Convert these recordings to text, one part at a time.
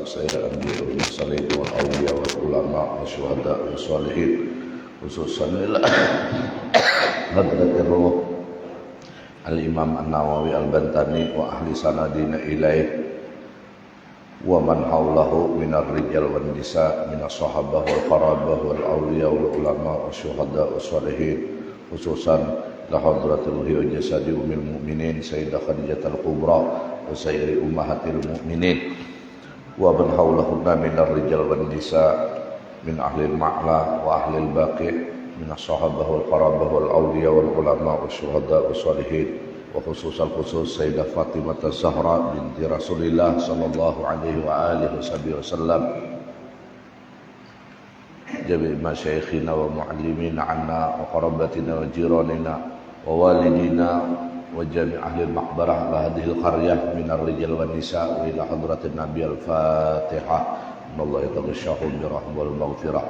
sayyidil anbiya'i wal mursalin wal awliya wal ulama wal syuhada wal sholihin, khususan ila hadratir ruh al-Imam An-Nawawi Al-Bantani wa ahli sanadina ilaih wa man hawlahu minar rijal wan nisa minas sahabah wal qarabah wal awliya wal ulama wal syuhada wal sholihin, khususan la hadratul ruhi wa jasadi ummil mu'minin sayyidah Khadijatul Kubra wa sayyiri ummahatil mu'minin wa man hawlahunna minar rijal wan nisa min ahlil ma'la wa ahlil baqi minas sahabah wal qarabah wal awliya wal ulama wal syuhada wal sholihin, wa khusus Sayyidah Fatimah Az-Zahra binti Rasulillah sallallahu alaihi wa alihi wasallam, jami' masyayikhina wa muallimina anna wa qarabatina wa jiranina wa walidina wa jami' ahli al-maqbarah la hadhihi al-qaryah min ar-rijal wan nisa wa ila hadratin nabi al-Fatihah. Allah yataghashshahum bi rahmah wal maghfirah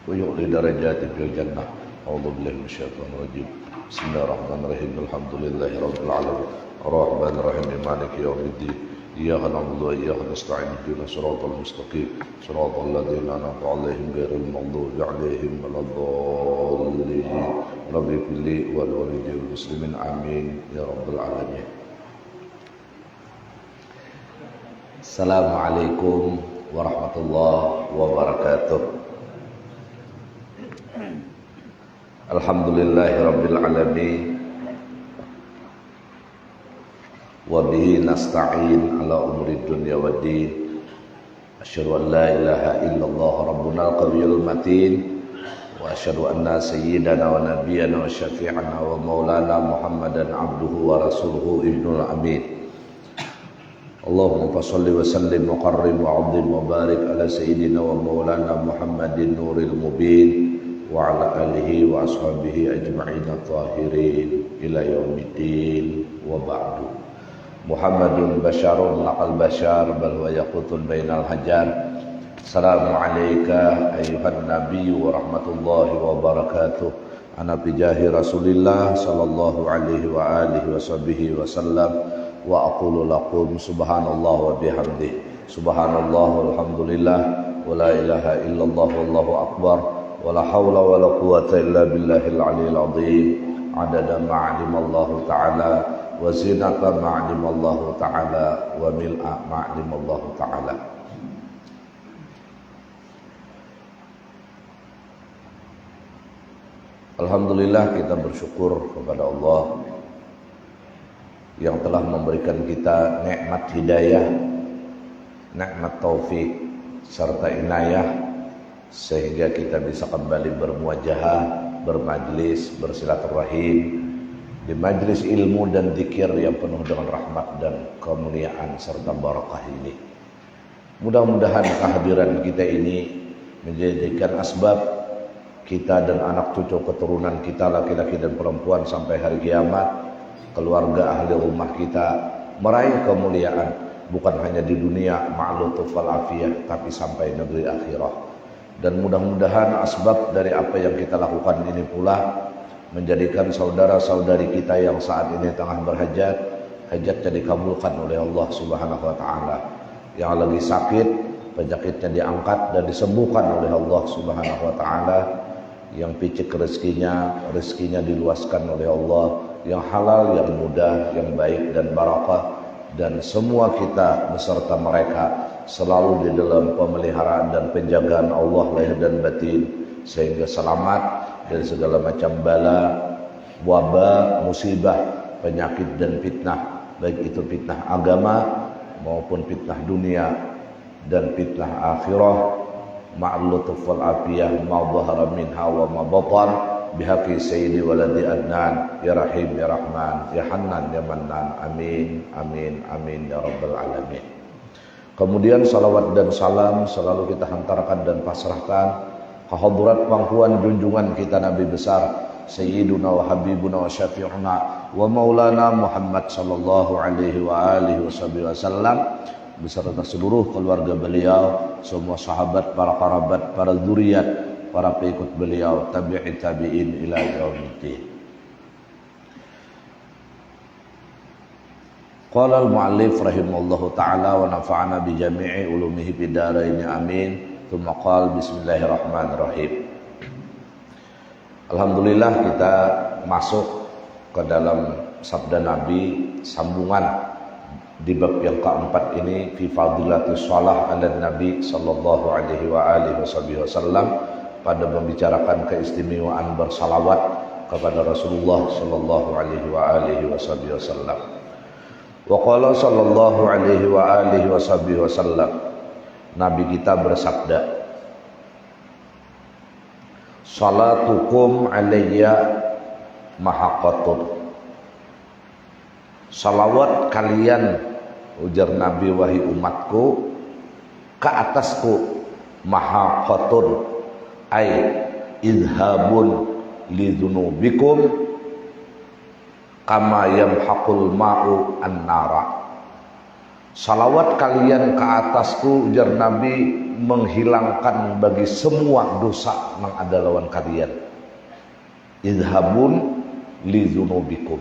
wa yu'li darajatin fil jannah. A'udzu billahi minasyaitonir rajim. Bismillahirrahmanirrahim. Alhamdulillahi rabbil alamin. Arrahmanir rahim. Maliki yaumiddin. Iyyaka na'budu wa iyyaka nasta'in. Ihdinas siratal mustaqim. Siratal ladzina an'amta 'alaihim ghairil maghdubi 'alaihim waladdallin. Rabbi kulli wal walidil muslimin amin ya rabbal alamin. Assalamualaikum warahmatullahi wabarakatuh. Alhamdulillahi rabbil alamin wa bihi nasta'in ala umuri dunya waddin. Asyhadu an la ilaha illallah rabbuna al-qawiyyul matin wa asyhadu anna sayyidana wa nabiyyana wa syafi'ana wa maulana Muhammadan abduhu wa rasuluhu ibnul amin. Allahumma fasholli wa sallim wa qarrim wa 'azzim wa barik ala sayyidina wa maulana Muhammadin nuril mubin wa ala alihi wa ashabihi ajma'in at-tahirin ila yaumiddin wa ba'du. Muhammadun basyarun laqal basyar bal wa yaqutun bainal hajar. Assalamu alayka ayyuhan nabiyyu wa rahmatullahi wa barakatuh. Ana bi jahi Rasulillah sallallahu alaihi wa alihi wa sahbihi wa sallam wa aqulu lakum subhanallah wa bihamdihi subhanallah walhamdulillah wa la ilaha illallah wallahu akbar wa la hawla wa la quwwata illa billahil aliyyil azim. Adada ma'limallahu ta'ala wa zinata ma'limallahu ta'ala wa mil'a ma'limallahu ta'ala. Alhamdulillah, kita bersyukur kepada Allah yang telah memberikan kita nikmat hidayah, nikmat taufik serta inayah sehingga kita bisa kembali bermuajahah, bermajlis, bersilaturahim di majlis ilmu dan zikir yang penuh dengan rahmat dan kemuliaan serta barakah ini. Mudah-mudahan kehadiran kita ini menjadikan asbab kita dan anak cucu keturunan kita laki-laki dan perempuan sampai hari kiamat, keluarga ahli rumah kita meraih kemuliaan bukan hanya di dunia ma'lutuf wal afiyah tapi sampai negeri akhirah. Dan mudah-mudahan asbab dari apa yang kita lakukan ini pula menjadikan saudara-saudari kita yang saat ini tengah berhajat, hajatnya dikabulkan oleh Allah Subhanahu wa taala. Yang lagi sakit, penyakitnya diangkat dan disembuhkan oleh Allah Subhanahu wa taala. Yang picik rezekinya diluaskan oleh Allah, yang halal, yang mudah, yang baik dan barakah, dan semua kita beserta mereka selalu di dalam pemeliharaan dan penjagaan Allah lahir dan batin sehingga selamat dari segala macam bala, wabah, musibah, penyakit dan fitnah, baik itu fitnah agama maupun fitnah dunia dan fitnah akhirah. Ma'lutuf wal afiyah ma dhahara minha wa ma batan bihaqi sayyidi waladi adnan ya rahim ya rahman ya hannan ya mannan amin amin amin ya rabbal alamin. Kemudian salawat dan salam selalu kita hantarkan dan pasrahkan ke hadirat pangkuan junjungan kita Nabi besar Sayyiduna wa Habibuna wa Syafi'una wa Maulana Muhammad sallallahu alaihi wa alihi wasallam beserta seluruh keluarga beliau, semua sahabat, para kerabat, para zuriat, para pengikut beliau, tabi'in ila yaumiddin. Qala al-mu'allif rahimahullahu ta'ala wa nafa'ana bi jami'i ulumihi bidaraini amin. Tsumma qala bismillahirrahmanirrahim. Alhamdulillah kita masuk ke dalam sabda Nabi, sambungan di bab yang keempat ini, fi fadilatus shalah ala Nabi sallallahu alaihi wa alihi wasallam, pada membicarakan keistimewaan bersalawat kepada Rasulullah sallallahu alaihi wa alihi wasallam. Wa qala sallallahu alaihi wa alihi wasallam, Nabi kita bersabda, salatukum alayya mahaqatun. Salawat kalian, ujar Nabi, wahai umatku, ke atasku, mahaqatun ay idhabun lidzunubikum kama yamhaqul ma'u an-nara. Salawat kalian ke atasku, ujar Nabi, menghilangkan bagi semua dosa yang ada lawan kalian. Idhabun lidzunubikum.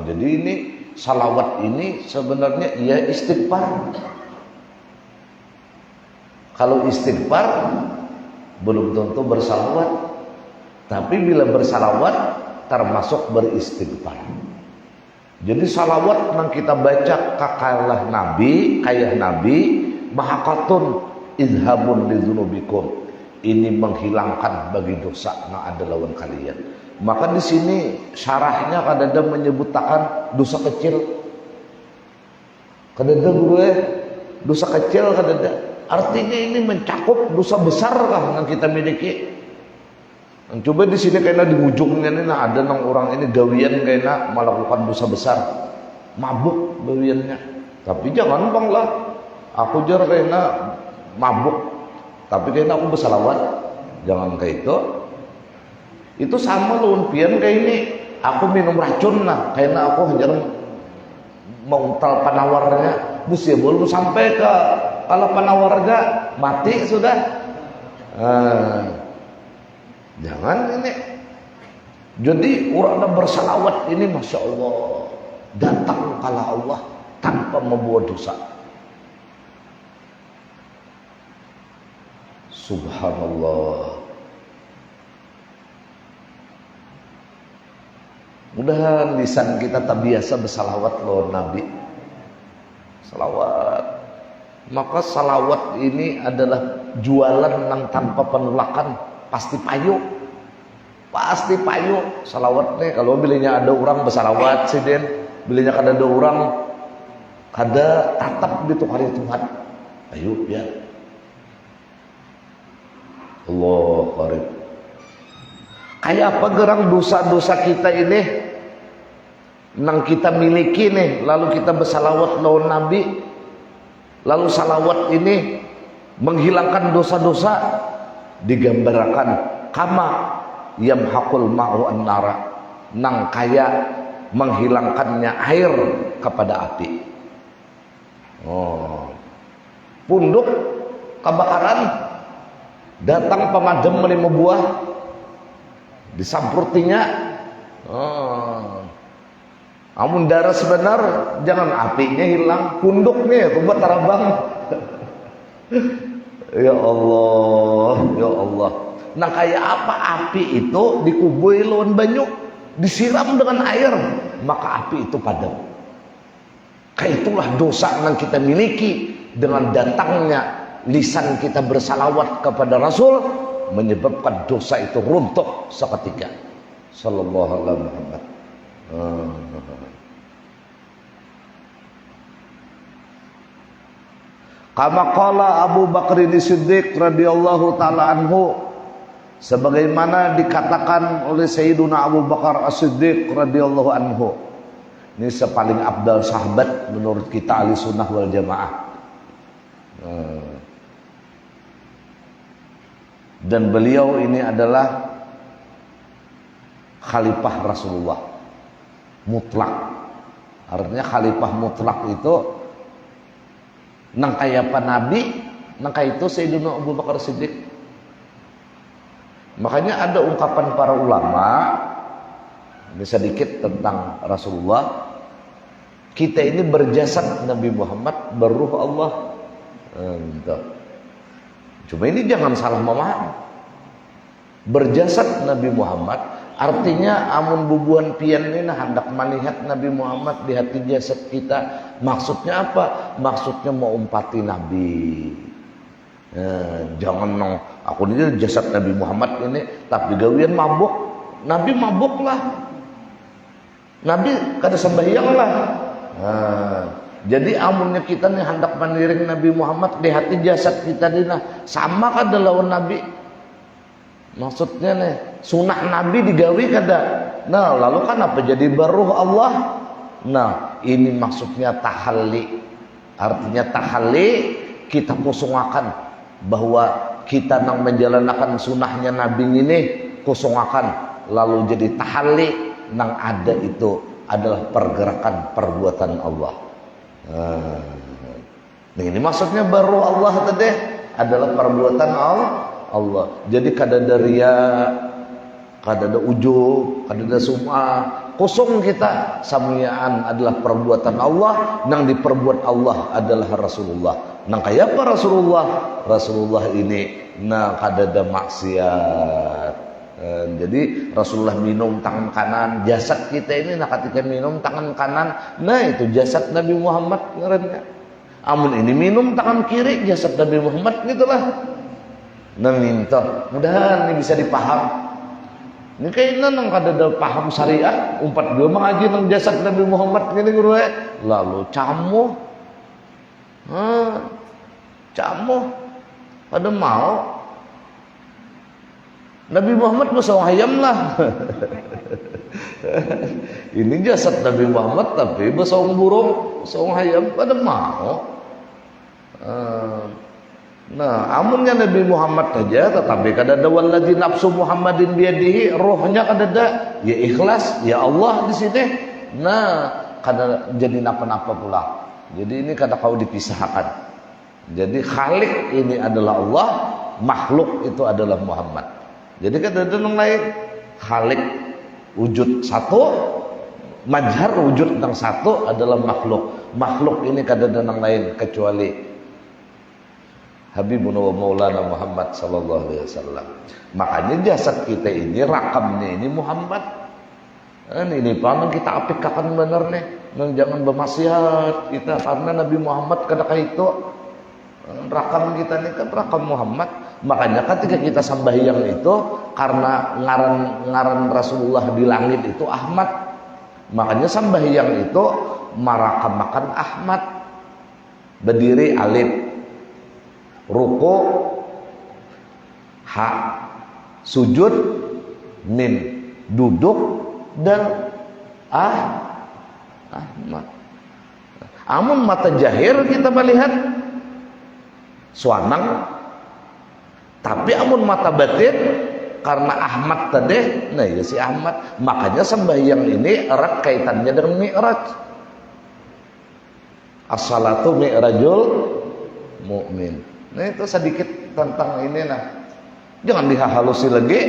Jadi ini salawat ini sebenarnya ia istighfar. Kalau istighfar belum tentu bersalawat, tapi bila bersalawat termasuk beristighfar. Jadi salawat yang kita baca kakalah Nabi, kayah Nabi, mahaqatun idhabun lidzunubikum. Ini menghilangkan bagi dosa yang ada lawan kalian. Maka di sini syarahnya kadang-kadang menyebutkan dosa kecil. Kadang-kadang gue dosa kecil kadang-kadang. Artinya ini mencakup dosa besar lah yang kita miliki. Coba di sini kayaknya di ujungnya ini ada nang orang ini gawian kayaknya melakukan dosa besar, mabuk gawiannya. Tapi jangan bang lah, aku jar kayaknya mabuk, tapi kayaknya aku bersalawat. Jangan kayak itu. Itu sama loh pian kayak ini. Aku minum racun lah, kayaknya aku hanya mau tal penawarnya. Bus ya belum sampai ke kalau penawarnya mati sudah. Jangan ini. Jadi orang bersalawat ini masya Allah datang kala Allah tanpa membawa dosa. Subhanallah. Mudah lisan kita tak biasa bersalawat loh Nabi. Salawat. Maka salawat ini adalah jualan yang tanpa penolakan. Pasti payu. Pasti payu. Salawat nih kalau bilanya ada orang bersalawat sih den. Bilanya kada ada orang kada tatap di tukari Tuhan. Ayo ya. Allah karim. Kayak apa gerang dosa-dosa kita ini yang kita miliki nih, lalu kita bersalawat lawan Nabi, lalu salawat ini menghilangkan dosa-dosa, digambarkan kama yamhaqul ma'u an-nara, nang kaya menghilangkannya air kepada api. Punduk kebakaran, datang pemadam 5 buah, disamprutinya. Amun darah sebenar, jangan apinya hilang, punduknya itu buat tarabang. Ya Allah, ya Allah. Nah kayak apa api itu dikubui lawan banyu, disiram dengan air, maka api itu padam. Kayak itulah dosa yang kita miliki dengan datangnya lisan kita bersalawat kepada Rasul, menyebabkan dosa itu runtuh seketika. Sallallahu alaihi Muhammad. Kama qala Abu Bakar Siddiq radhiyallahu taala anhu, sebagaimana dikatakan oleh Sayyiduna Abu Bakar As-Siddiq radhiyallahu anhu. Ini sepaling afdal sahabat menurut kita ahli sunnah wal jamaah. Dan beliau ini adalah khalifah Rasulullah mutlak. Artinya khalifah mutlak itu nang kaya apa Nabi, nang kaya itu Sayyidina Abu Bakar Siddiq. Makanya ada ungkapan para ulama, ini sedikit tentang Rasulullah. kita ini berjasad Nabi Muhammad, berruh Allah. Cuma ini jangan salah memahami. Berjasad Nabi Muhammad artinya amun bubuan pian ini hendak melihat Nabi Muhammad di hati jasad kita. Maksudnya apa? Maksudnya mau umpati Nabi. Jangan nong aku ini jasad Nabi Muhammad ini tapi gawian mabuk. Nabi mabuk lah. Nabi kada sembahyang lah. Jadi amunnya kita nih hendak meniring Nabi Muhammad di hati jasad kita dina sama kada lawan Nabi. Maksudnya nih sunah Nabi digawi kada. Nah lalu kan apa jadi baruh Allah. Nah ini maksudnya tahalli. Artinya tahalli kita kosongakan bahwa kita nang menjalankan sunahnya Nabi ini kosongakan. Lalu jadi tahalli nang ada itu adalah pergerakan perbuatan Allah. Nah ini maksudnya baru Allah tadi adalah perbuatan Allah. Jadi kadada ria, kadada ujub, kadada sum'ah, kosong kita. Samiaan adalah perbuatan Allah, nang diperbuat Allah adalah Rasulullah. Nang kaya apa Rasulullah? Rasulullah ini nah kadada maksiat. Jadi Rasulullah minum tangan kanan, jasad kita ini nah ketika minum tangan kanan, nah itu jasad Nabi Muhammad ngarannya. Amun ini minum tangan kiri, jasad Nabi Muhammad gitulah. Nah minta, mudahan ini bisa dipaham. Ini kayaknya nang kada paham syariat, umpat dua mengaji nang jasad Nabi Muhammad gini guru lalu camuh, pada mau. Nabi Muhammad besong hayam lah. Ini jasad Nabi Muhammad tapi besong burung, besong hayam pada mau. Nah, amunnya Nabi Muhammad saja tetapi kadada walladzi nafsu Muhammadin biyadihi, rohnya kadada ya ikhlas, ya Allah di sini. Nah, kada jadi napa-napa pula. Jadi ini kada kau dipisahkan. Jadi Khalik ini adalah Allah, makhluk itu adalah Muhammad. Jadi kadada nang lain Khalik wujud satu, majhar wujud nang satu adalah makhluk. Makhluk ini kadada nang lain kecuali Habibuna wa Maulana Muhammad sallallahu alaihi wasallam. Makanya jasad kita ini rakamnya ini Muhammad. Ini paman kita apikakan bener nih, nang jangan bermaksiat kita karena Nabi Muhammad kada itu. Rakam kita ini kan rakam Muhammad. Makanya ketika kita sembahyang itu karena ngaran Rasulullah di langit itu Ahmad. Makanya sembahyang itu marakamakan Ahmad. Berdiri alif, ruku ha, sujud mim, duduk dan Ahmad. Amun mata jahir kita melihat suanang, tapi amun mata batin karena Ahmad tadi, nah ya si Ahmad. Makanya sembahyang ini erat kaitannya dengan mi'raj. As-salatu mi'rajul mu'min. Nah itu sedikit tentang ini nah. Jangan dihalusi lagi.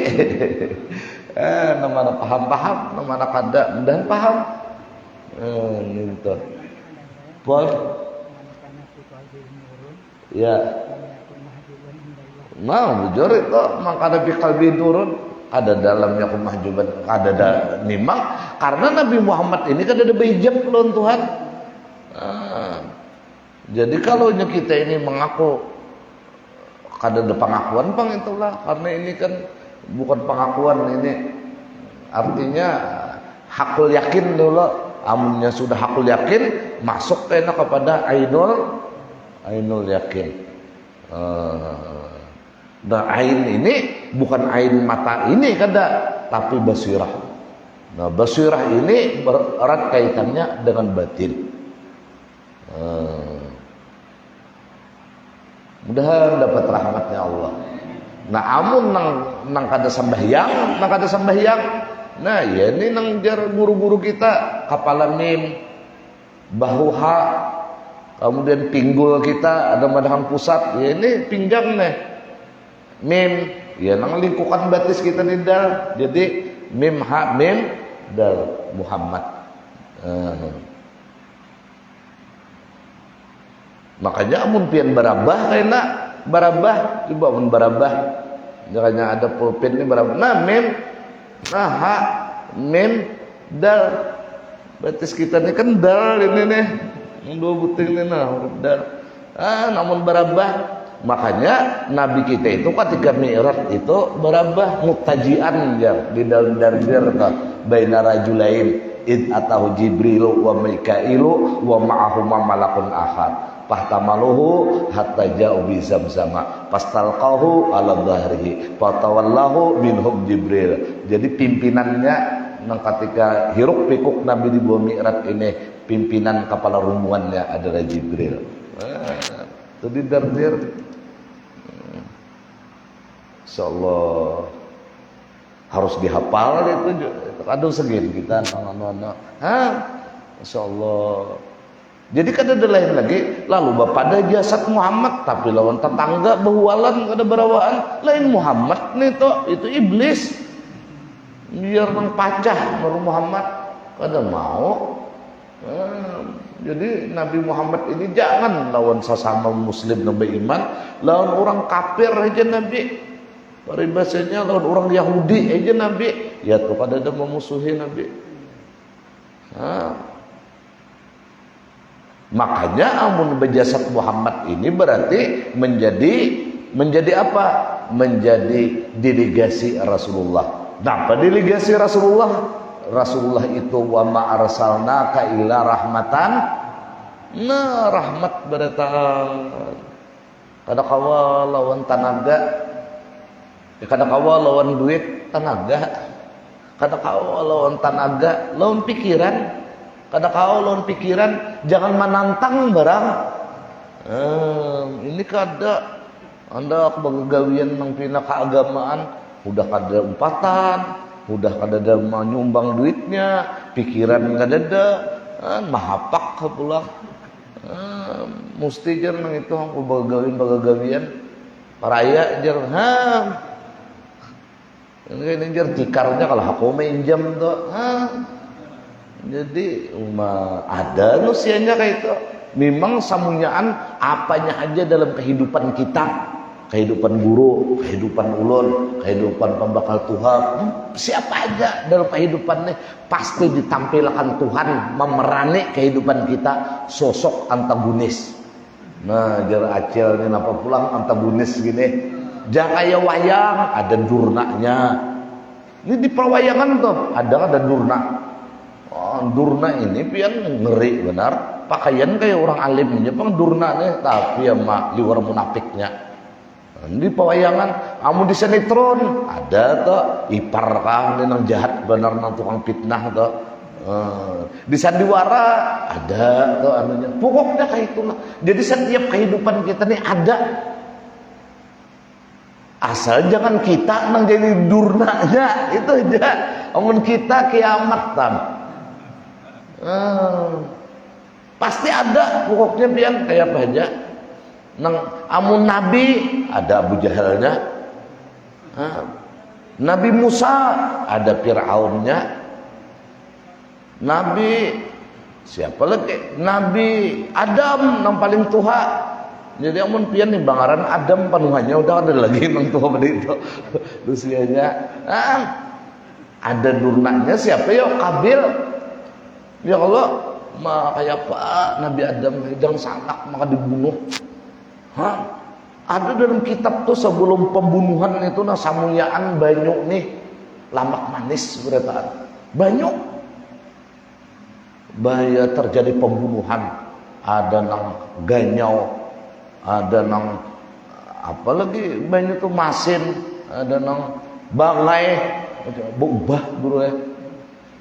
Namanya paham-paham, namanya kada, mudahan paham. Ini tuh. Pol. Ya. Nah, bujur itu maka Nabi kalbi turun ada dalamnya kemahjuban, ada nimang karena Nabi Muhammad ini kan ada bijak loh Tuhan. Jadi kalau kita ini mengaku kada ada pengakuan pang itulah karena ini kan bukan pengakuan ini artinya hakul yakin dulu. Amunnya sudah hakul yakin masuk kena kepada ainul yakin. Nah ain ini bukan ain mata ini kada, tapi basirah. Nah basirah ini erat kaitannya dengan batin. Mudahan dapat rahmatnya Allah. Nah amun nang kada sembahyang, nah ya ini nang jar guru-guru kita kepala mim, bahu ha, kemudian pinggul kita ada madahan pusat, ya ini pinggang nih. Mim, ya nang lingkukan batis kita nih dal. Jadi mim ha mim dal Muhammad. Makanya amun pian barabah kena barabah, coba amun barabah jangannya ada pulpen ini barabah. Nah mim, nah ha, mim, dal. Batis kita ini kan dal ini nih, dua butir ini nah huruf dal. Namun barabah. Makanya Nabi kita itu ketika Mi'raj itu barabah mutajian ya di dalam dardir baina rajulain id atahu Jibril wa Mikailu wa ma'ahuma malakun akhar fahtamaluhu hatta ja'u bi zamzama fastalqahu ala dhahrihi fatawallahu minhum Jibril. Jadi pimpinannya nang ketika hiruk pikuk Nabi di bawah Mi'raj ini, pimpinan kepala rombongannya adalah Jibril. Itu di dardir. Insyaallah harus dihafal itu. Aduh segini kita insyaallah. Jadi kada ada lain lagi. Lalu bapak ada jasad Muhammad tapi lawan tetangga behualan kada berawaan lain Muhammad nih toh itu iblis. Biar nang pacah baru Muhammad kada mau. Jadi Nabi Muhammad ini jangan lawan sesama muslim nabi iman, lawan orang kafir aja Nabi. Paribasanya lawan orang Yahudi aja Nabi. Ya tuh pada ada memusuhi Nabi. Makanya amun bejasat Muhammad ini berarti menjadi apa? Menjadi delegasi Rasulullah. Nah, apa delegasi Rasulullah? Rasulullah itu wa ma arsalnaka illa rahmatan. Nah, rahmat beratan. Kada kawa lawan tenaga, kada kawa lawan duit tenaga, kada kawa lawan tenaga, lawan pikiran, kada kawa lawan pikiran, jangan menantang barang. Ini kada anda kebegawian nang pina keagamaan, udah kada umpatan, udah kada ada menyumbang duitnya, pikiran kada ada, mahapak pulang. Mesti jar nang itu aku bagagawian paraya jar ini jar tikarnya kalau aku minjam tuh jadi ada nusianya kayak itu. Memang samunyaan apanya aja dalam kehidupan kita, kehidupan guru, kehidupan ulun, kehidupan pembakal Tuhan, siapa aja dalam kehidupannya pasti ditampilkan Tuhan memerani kehidupan kita sosok antagonis. Nah, jar acil ini napa pulang antagonis gini. Jangan kayak wayang ada durnanya. Ini di perwayangan tuh ada durna. Durna ini pian ngeri benar. Pakaian kayak orang alim aja pang durna nih, tapi ya mak liwar munafiknya. Di pewayangan amun di sinetron ada tuh ipar kang nang jahat benar nang tukang fitnah tuh. Di sandiwara ada tuh anunya. Pokoknya kayak itulah. Jadi setiap kehidupan kita nih ada. Asal jangan kita nang jadi durnanya itu aja. Amun kita kiamat tam. Pasti ada pokoknya pian kayak apa aja. Nang amun Nabi ada Abu Jahalnya, Nabi Musa ada Fir'aunnya, Nabi siapa lagi? Nabi Adam nang paling tua. Jadi amun pian nih bangaran Adam panuhannya udah ada lagi nang tua pada itu usianya. Ada durnanya siapa ya? Kabil. Ya Allah. Kayak apa Nabi Adam hidang salak maka dibunuh. Ada dalam kitab tuh sebelum pembunuhan itu nah samunyaan banyak nih lamak manis berataan banyak bahaya terjadi pembunuhan. Ada nang ganyau, ada nang apalagi banyak tuh masin, ada nang bangai berubah bro ya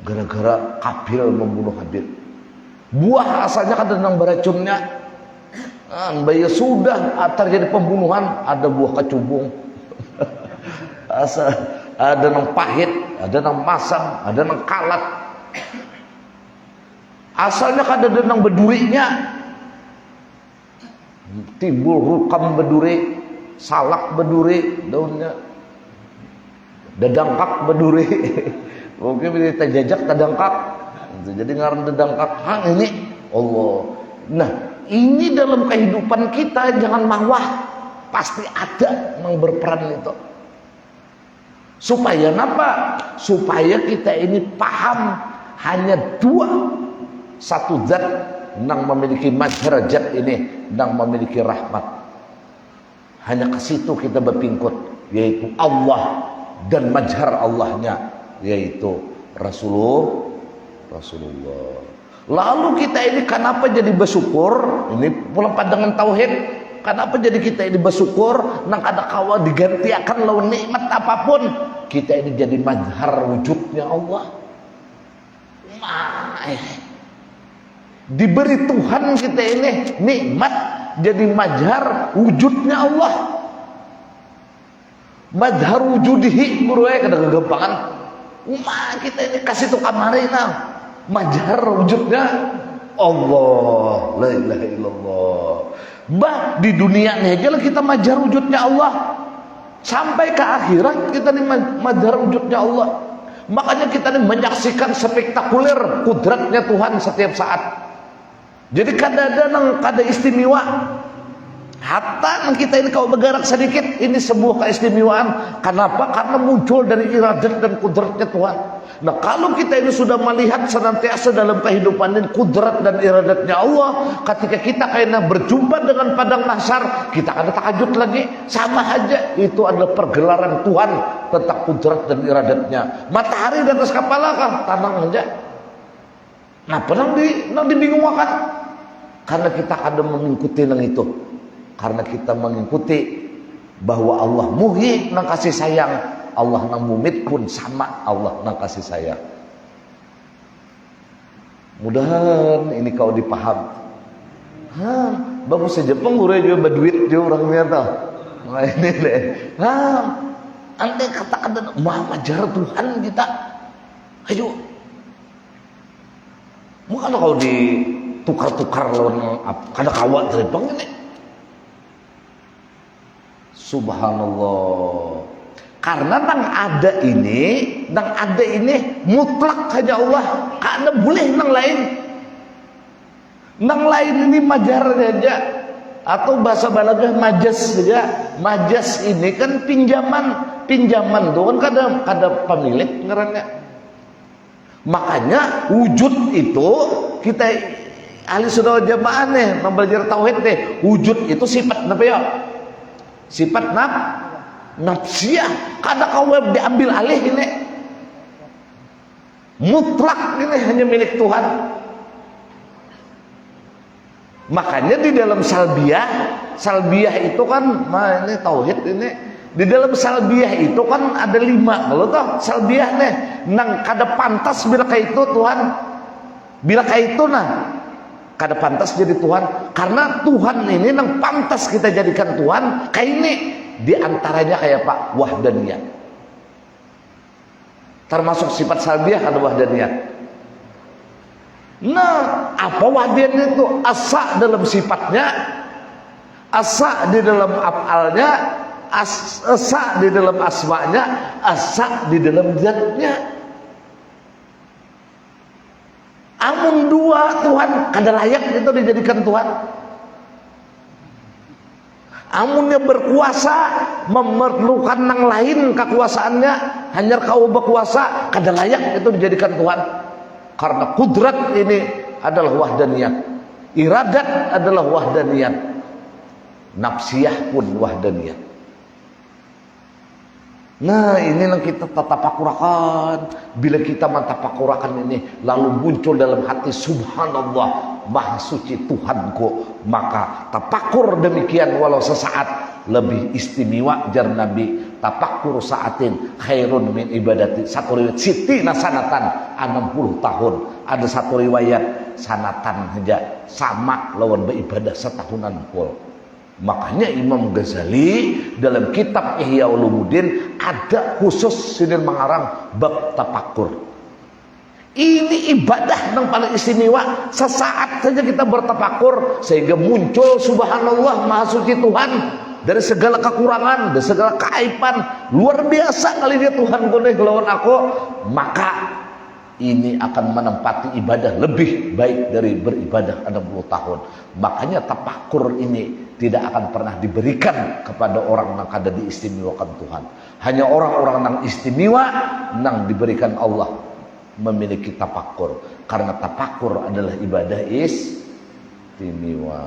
gara-gara Kabil membunuh Habil. Buah asalnya kan ada nang beracunnya. Bahaya sudah terjadi pembunuhan, ada buah kecubung. Asal ada nang pahit, ada nang masam, ada nang kalat. Asalnya kan ada nang bedurinya. Timbul rukam beduri, salak beduri daunnya. Dadangkak beduri. Mungkin kita jajak dadangkak. Jadi ngaran dedangkak ini Allah. Nah, ini dalam kehidupan kita, jangan mawah, pasti ada yang berperan itu. Supaya apa? Supaya kita ini paham hanya dua, satu zat yang memiliki mazharajat ini, yang memiliki rahmat. Hanya ke situ kita berpingkut, yaitu Allah dan mazhar Allahnya, yaitu Rasulullah. Lalu kita ini kenapa jadi bersyukur? Ini pulang pandangan tauhid. Kenapa jadi kita ini bersyukur? Nang kada kawa digantiakan lawan nikmat apapun, kita ini jadi mazhar wujudnya Allah. Diberi Tuhan kita ini nikmat, jadi mazhar wujudnya Allah. Mazhar wujudihi muruai kada kegampangan. Kita ini kasih tuh kamarina mazhar wujudnya Allah. La ilaha illallah. Bah, di dunia ini aja lah kita mazhar wujudnya Allah. Sampai ke akhirat kita nih mazhar wujudnya Allah. Makanya kita nih menyaksikan spektakuler kudratnya Tuhan setiap saat. Jadi kada istimewa. Hatta kita ini kalau bergerak sedikit, ini sebuah keistimewaan. Kenapa? Karena muncul dari iradat dan kudratnya Tuhan. Nah, kalau kita ini sudah melihat senantiasa dalam kehidupan ini kudrat dan iradatnya Allah, ketika kita kayaknya berjumpa dengan padang mahsyar, kita akan takjub lagi. Sama aja, itu adalah pergelaran Tuhan tentang kudrat dan iradatnya. Matahari di atas kepala kah? Tanang aja. Nah, pernah dibingungkan? Karena kita ada mengikuti yang itu. Karena kita mengikuti bahwa Allah muhyi nang kasih sayang, Allah nang mumit pun sama, Allah nang kasih sayang. Mudahan ini kau dipaham. Bagus saja pengguru juga berduit dia orangnya tau. Nah ini deh. Ante katakan mau ajar Tuhan kita. Ayo. Bukan kau ditukar-tukar lawan kada kawat teripang ini. Subhanallah. Karena nang ada ini mutlak hanya Allah. Kada boleh nang lain. Nang lain ini majar saja, atau bahasa balagah majas saja. Majas ini kan pinjaman tuh kan kada pemilik ngarannya. Makanya wujud itu kita ahli sudah jamaah nih belajar tauhid nih. Wujud itu sifat apa ya? Sifat nafsiyah. Kada kau diambil alih ini. Mutlak ini hanya milik Tuhan. Makanya di dalam salbiyah itu kan, ini tauhid ini. Di dalam salbiyah itu kan ada 5. Kalau toh salbiyah nih, nang kada pantas bila kayak itu Tuhan. Bila kayak itu kada pantas jadi Tuhan. Karena Tuhan ini nang pantas kita jadikan Tuhan kayak ini. Di antaranya kayak Pak, wahdaniyat. Termasuk sifat salbiyah ada wahdaniyat. Nah, apa wahdaniyat itu? Asa dalam sifatnya, asa di dalam af'alnya, asa di dalam asma'nya, asa di dalam zatnya. Amun dua Tuhan kada layak itu dijadikan Tuhan. Amunnya berkuasa memerlukan nang lain kekuasaannya, hanya kau berkuasa kada layak itu dijadikan Tuhan. Karena kudrat ini adalah wahdaniyat, iradat adalah wahdaniyat, nafsiyah pun wahdaniyat. Nah ini yang kita tapakurakan. Bila kita mentapakurakan ini, lalu muncul dalam hati subhanallah, maha suci Tuhanku, maka tapakur demikian walau sesaat lebih istimewa. Jar Nabi, tapakur saatin khairun min ibadati. Satu riwayat siti nasanatan 60 tahun. Ada satu riwayat sanatan saja sama lawan beribadah setahunan pul. Makanya Imam Ghazali dalam kitab Ihya Ulumuddin ada khusus sinil mengarang bab tapakur. Ini ibadah yang paling istimewa. Sesaat saja kita bertapakur sehingga muncul subhanallah maha suci Tuhan dari segala kekurangan, dari segala keaiban. Luar biasa kali dia Tuhan boleh lawan aku. Maka ini akan menempati ibadah lebih baik dari beribadah 60 tahun. Makanya tafakur ini tidak akan pernah diberikan kepada orang yang kada diistimewakan Tuhan. Hanya orang-orang yang istimewa yang diberikan Allah memiliki tafakur. Karena tafakur adalah ibadah istimewa.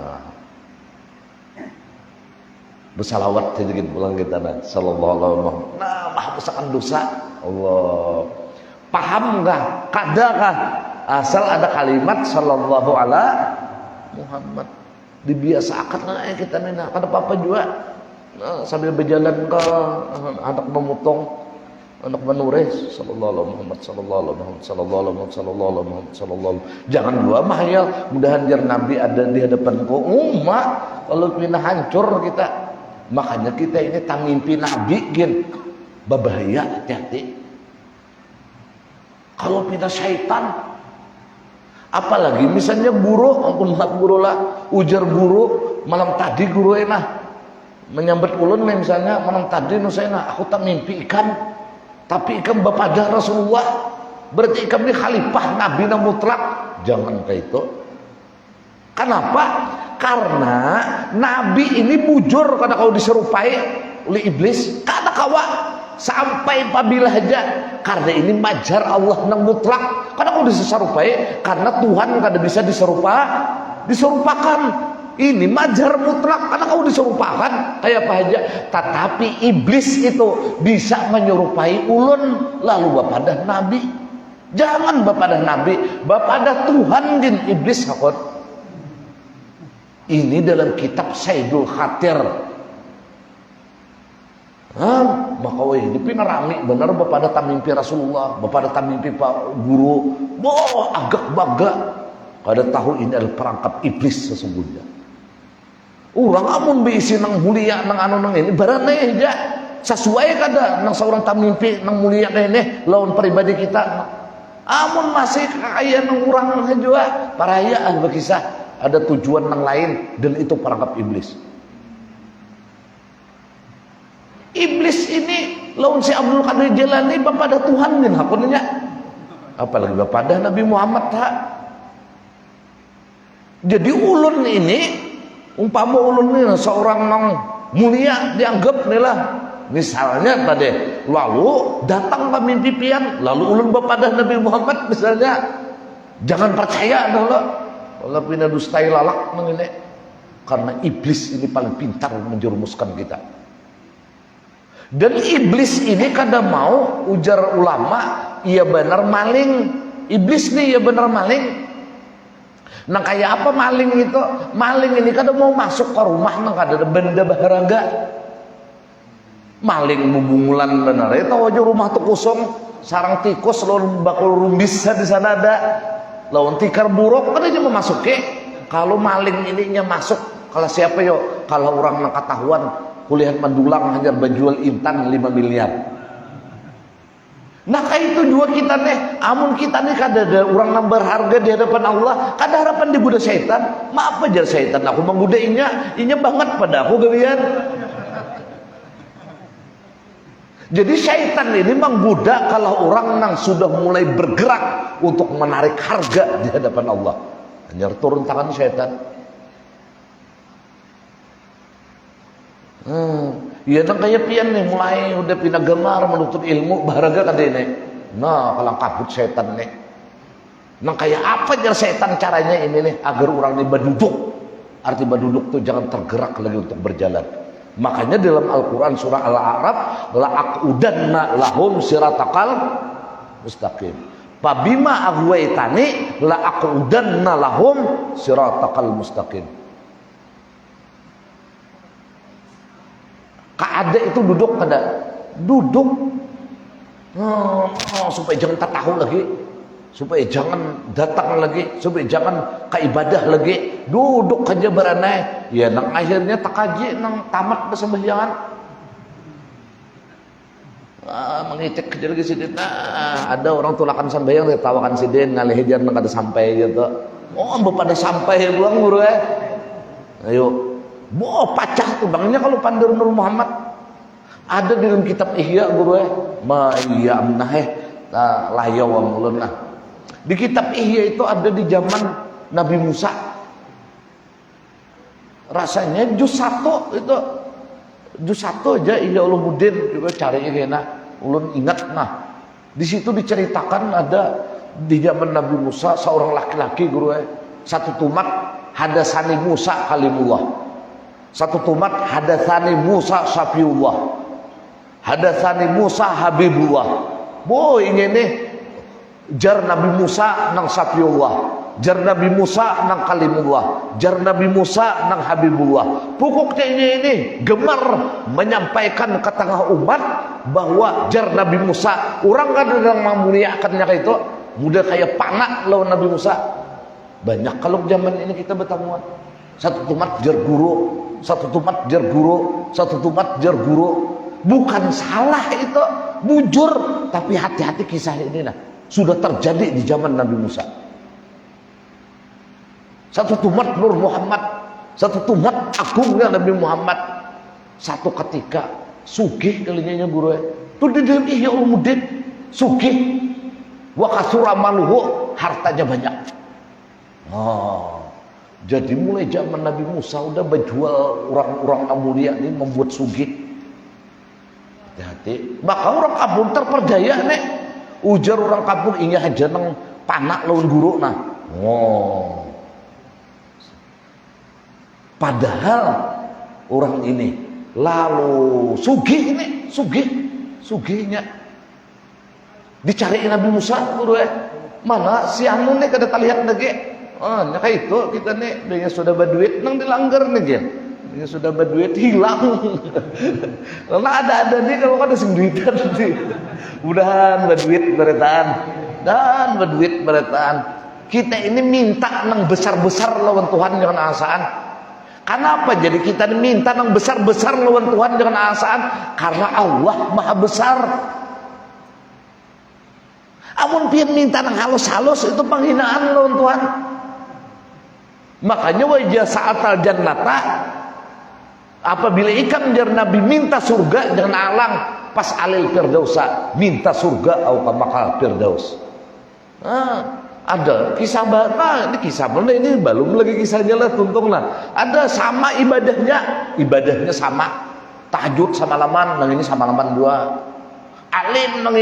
Bersalawat sedikit pulang kita sallallahu alaihi wasallam. Nah, maha besarkan dosa Allah. Paham nggak? Kadakah asal ada kalimat sallallahu ala Muhammad dibiasakan lah kita nih. Nah, kada apa-apa juga. Nah, sambil berjalan ke anak memotong, anak menulis sallallahu alaihi Muhammad sallallahu alaihi Muhammad sallallahu alaihi Muhammad sallallahu alaihi Muhammad sallallahu. Jangan dua mahal. Mudahan jar Nabi ada di hadapan kau. Umat kalau pindah hancur kita. Makanya kita ini tak mimpi Nabi gin. Berbahaya, hati-hati. Kalau pindah syaitan, apalagi misalnya guru, ampun mat guru lah, ujar guru, malam tadi guru enak menyambut ulun misalnya malam tadi nusena aku tak mimpi ikan, tapi ikan bapadah Rasulullah, berarti ikan ini khalifah Nabi na mutlak. Jangan kayak itu. Kenapa? Karena Nabi ini bujur karena kau diserupai oleh iblis, kata kawa sampai apabila aja, karena ini majar Allah nang mutlak. Karena kau diserupai, karena Tuhan kada bisa diserupakan. Ini majar mutlak karena kau diserupakan kayak apa aja. Tetapi iblis itu bisa menyerupai ulun, lalu bapadah Nabi. Jangan bapadah Nabi, bapadah Tuhan din iblis hakot. Ini dalam kitab Saidul Khatir. Maka ini pina rami benar bapada tamimpi Rasulullah, bapada tamimpi Pak Guru. Agak baga. Kada tahu ini adalah perangkap iblis sesungguhnya. Orang amun beisi nang mulia nang anu nang ini barane aja sesuai kada nang seorang tamimpi nang mulia ini lawan pribadi kita. Amun masih kaya nang urang juga parayaan berkisah. Ada tujuan yang lain dan itu perangkap iblis. Iblis ini lawan si Abdul Qadir Jilani bapada Tuhan din hakunnya. Apalagi bapada Nabi Muhammad tak. Jadi ulun ini umpama ulun ini seorang nang mulia dianggap nih lah. Misalnya tadi lalu datang pemimpi pian lalu ulun bapada Nabi Muhammad misalnya, jangan percaya dulu. Allah pindah dustai lalak mengenai, karena iblis ini paling pintar menjerumuskan kita. Dan iblis ini kada mau ujar ulama, ia benar maling. Iblis nih ia benar maling. Nah kayak apa maling itu? Maling ini kada mau masuk ke rumah, nang kada ada benda berharga. Maling membungulan benar. Itu aja rumah tuh kosong, sarang tikus lawan bakul rumbis di sana ada. Lawan tikar buruk kan aja memasuki. Kalau maling ininya masuk, kalau siapa yo? Kalau orang nak ketahuan kuliah mendulang hanya berjual intan 5 miliar. Nah kayak itu juga kita nih. Amun kita nih kada ada orang yang berharga di hadapan Allah, kada harapan digoda syaitan. Maaf aja syaitan, aku menggodainya, inya banget pada aku kalian. Jadi syaitan ini menggoda kalau orang yang sudah mulai bergerak untuk menarik harga di hadapan Allah. Hanya turun tangan syaitan. Ya nang kayak pian nih mulai udah pindah gemar menuntut ilmu berharga kan ini. Nah kalau kabut syaitan nih. Nang kayak apa jar syaitan caranya ini nih agar orang ini berduduk. Arti berduduk tuh jangan tergerak lagi untuk berjalan. Makanya dalam Al-Quran surah Al-A'raf la'aqudanna lahum siratakal mustaqim. Pabima aghwaytani la'aqudanna lahum siratakal mustaqim. Kada itu duduk kada duduk supaya jangan tak tahu lagi, supaya jangan datang lagi, supaya jangan keibadah lagi, duduk aja beranai. Ya nang akhirnya tak kaji nang tamat bersembahyangan. Mengicek kerja lagi sidin. Ada orang tulakan sambayang ditawakan sidin ngalih hijar nang kada sampai gitu. Pada sampai buang guru ayo. Pacah tuh bangnya kalau Pandir Nur Muhammad. Ada di dalam kitab Ihya guru ma iya amnah layaw mulun nah. Di kitab Ihya itu ada di zaman Nabi Musa. Rasanya juz 1 itu, juz 1 aja Ihya Ulumuddin juga carinya kena ulun ingat. Nah, di situ diceritakan ada di zaman Nabi Musa seorang laki-laki guru satu tumat hadasani Musa kalimullah, satu tumat hadasani Musa safiullah, hadasani Musa habibullah. Boy ini jar Nabi Musa nang safiullah, jar Nabi Musa nang kalimullah, jar Nabi Musa nang habibullah. Pokoknya ini gemar menyampaikan ke tengah umat bahwa jar Nabi Musa orang kan yang memuliakannya kayak itu mudah kayak panak lawan Nabi Musa. Banyak kalau zaman ini kita bertamuan satu tumat jar guru, satu tumat jar guru, satu tumat jar guru. Bukan salah itu, bujur, tapi hati-hati kisah ini nah sudah terjadi di zaman Nabi Musa. Satu tumat Nur Muhammad, satu tumat agungnya Nabi Muhammad. Satu ketika sugih kalinya guru itu di dalam Ihya Ulumuddin, sugih wa kasura maluhu, hartanya banyak. Oh, jadi mulai zaman Nabi Musa udah berjual orang-orang mulia ini membuat sugih. Hati-hati, maka orang kampung terperdaya nih. Ujar orang kampung ini aja nang panak lawan guru nah. Oh. Padahal orang ini lalu sugih ini, sugihnya dicariin Nabi Musa guru mana si anu nih kada lihat lagi. Oh, kayak itu kita nih dia sudah berduit nang dilanggar nih dia. Dia sudah berduit hilang. Karena ada nih kalau ada sing duitan sih. Mudahan berduit beretaan dan berduit beretaan. Kita ini minta nang besar-besar lawan Tuhan jangan asaan. Kenapa jadi kita minta nang besar-besar lawan Tuhan jangan asaan? Karena Allah Maha Besar. Amun pian minta nang halus-halus itu penghinaan lawan Tuhan. Makanya wajah sa'atal jannata, apabila ikan jar Nabi minta surga jangan alang pas alil firdausa minta surga au kamakal firdaus. Ada kisah ini kisah mana ini belum lagi kisahnya lah tuntung lah. Ada sama ibadahnya sama, tahajud sama laman nang ini sama laman dua, alim nang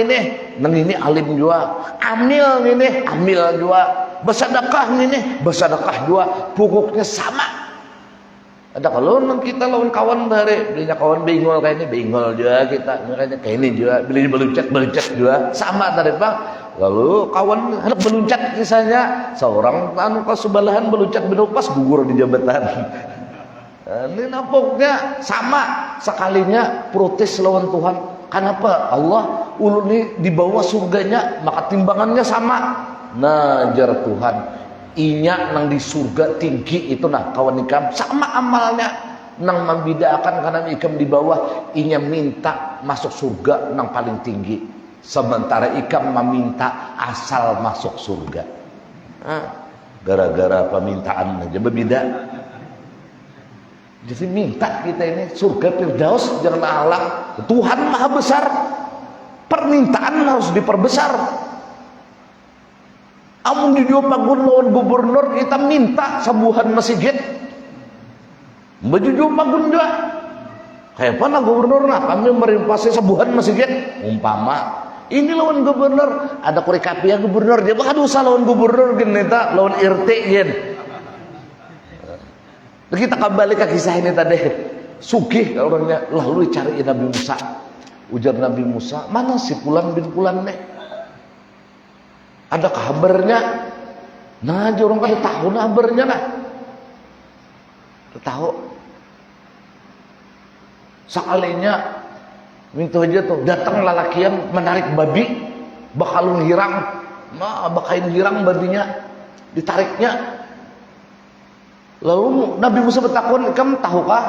ini alim dua, amil ini amil dua, bersedekah ini bersedekah dua, pokoknya sama. Ada kalau kita lawan kawan dari belinya kawan bengol kayak ini bengol juga kita makanya kayak ini juga belinya beluncet juga sama tadi Pak. Lalu kawan hendak beluncat kisahnya seorang anu ke sebelahan beluncat pas gugur di jabatan. Ini nampaknya sama sekalinya protes lawan Tuhan. Kenapa Allah ulun ini di bawah surganya maka timbangannya sama. Nah jar Tuhan inya nang di surga tinggi itu nah kawan ikam sama amalnya nang membedakan karena ikam di bawah inya minta masuk surga nang paling tinggi sementara ikam meminta asal masuk surga. Gara-gara permintaan aja berbeda. Jadi minta kita ini surga firdaus jangan alang. Tuhan Maha Besar, permintaan harus diperbesar. Amun di dua pagun lawan gubernur kita minta sebuhan masjid. Baju dua pagun juga. Kayak mana gubernur nah kami merimpasi sebuhan masjid. Umpama ini lawan gubernur ada kurikapia gubernur dia bakal dosa lawan gubernur geneta lawan RT gen. Kita kembali ke kisah ini tadi. Sugih orangnya lalu cari Nabi Musa. Ujar Nabi Musa mana si Fulan bin Fulan nih? Ada kabarnya. Nah, orang kan tahu kabarnya nah. Tahu. Sekalinya minta aja tuh datang lalakian menarik babi, bakalun hirang, bakain hirang babinya, ditariknya. Lalu Nabi Musa bertakun, kamu tahukah?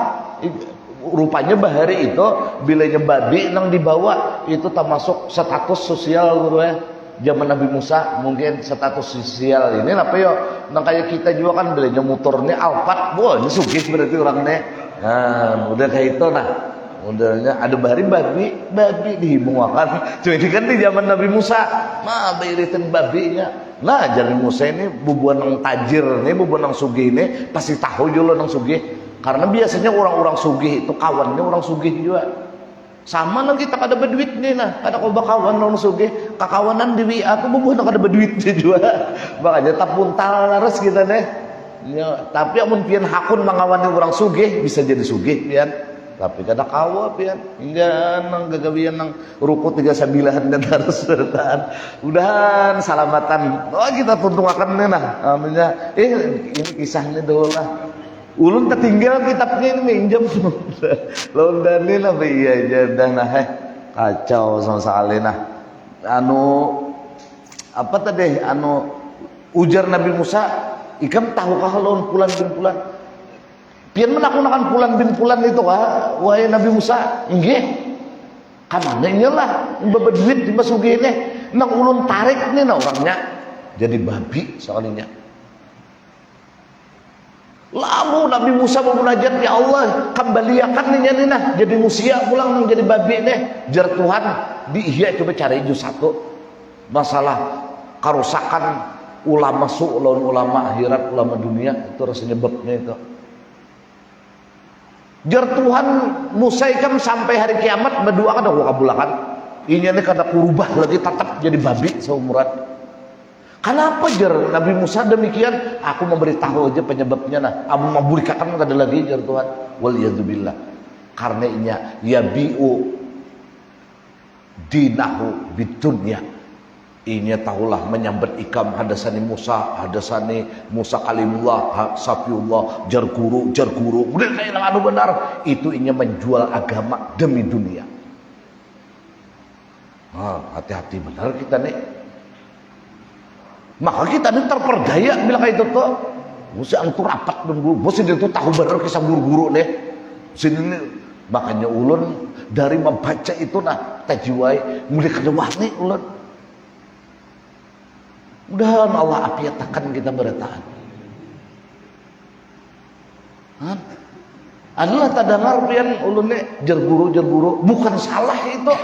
Rupanya bahari itu bilanya babi nang dibawa itu termasuk status sosial gitu ya. Zaman Nabi Musa mungkin status sosial ini apa ya nang kayak kita juga kan bilanya motornya Alphard. Wah ini sugih berarti orangnya. Nah udah kayak itu nah Modelnya ada babi dihimuakan. Cuma ini kan di zaman Nabi Musa, mah bairitin babinya. Nah, jadi Musa ini bubuan nang tajir nih, bubuan nang sugih ini pasti tahu juga nang sugih. Karena biasanya orang-orang sugih itu kawannya orang sugih juga. Sama lah kita kada berduit nih nah, kada koba kawan nang sugih, kakawanan di WA aku bubuan kada berduit juga. Makanya tapuntal laras kita deh. Ya, tapi amun pian hakun mangawani orang sugih bisa jadi sugih pian. Tapi kada kawa pian hingga nang gagawian nang ruku 39 dan harus sertaan udahan salamatan kita tuntungakan nah anunya ini kisahnya dulu lah ulun tertinggal kitabnya ini minjem lawan dani lah iya aja nah kacau sama sekali nah apa tadi ujar Nabi Musa ikam tahukah lawan Fulan bin Fulan pian menakunakan Fulan bin Fulan itu kah wahai Nabi Musa nggih kamana nyalah bebe duit di masugi ini nang ulun tarik nih nah orangnya jadi babi soalnya lalu Nabi Musa memunajat ya Allah kembaliakan nih nah jadi manusia pulang nang jadi babi nih jar Tuhan diihya coba cari juz 1 masalah kerusakan ulama lawan ulama akhirat ulama dunia itu rasanya sebabnya itu jar Tuhan Musa kan sampai hari kiamat berdoa kada kabulakan inya ini kada kurubah lagi tetap jadi babi seumuran kenapa jar Nabi Musa demikian aku memberitahu aja penyebabnya nah amu mabulikakan kada lagi jar Tuhan waliyadzubillah karena inya yabiu dinahu bidunya inya tahulah menyambet ikam hadasani Musa kalimullah safiullah jar guru kemudian kayak yang benar itu inya menjual agama demi dunia. Hati-hati benar kita nih maka kita nih terperdaya bilang kayak itu tuh mesti antur rapat dan guru mesti itu tahu benar kisah guru-guru nih sini makanya ulun dari membaca itu nah tajiwai mulai kedewani ulun mudah-mudahan Allah apiatakan kita bertahan. Adalah tadangar pian ulunnya jerguru bukan salah itu.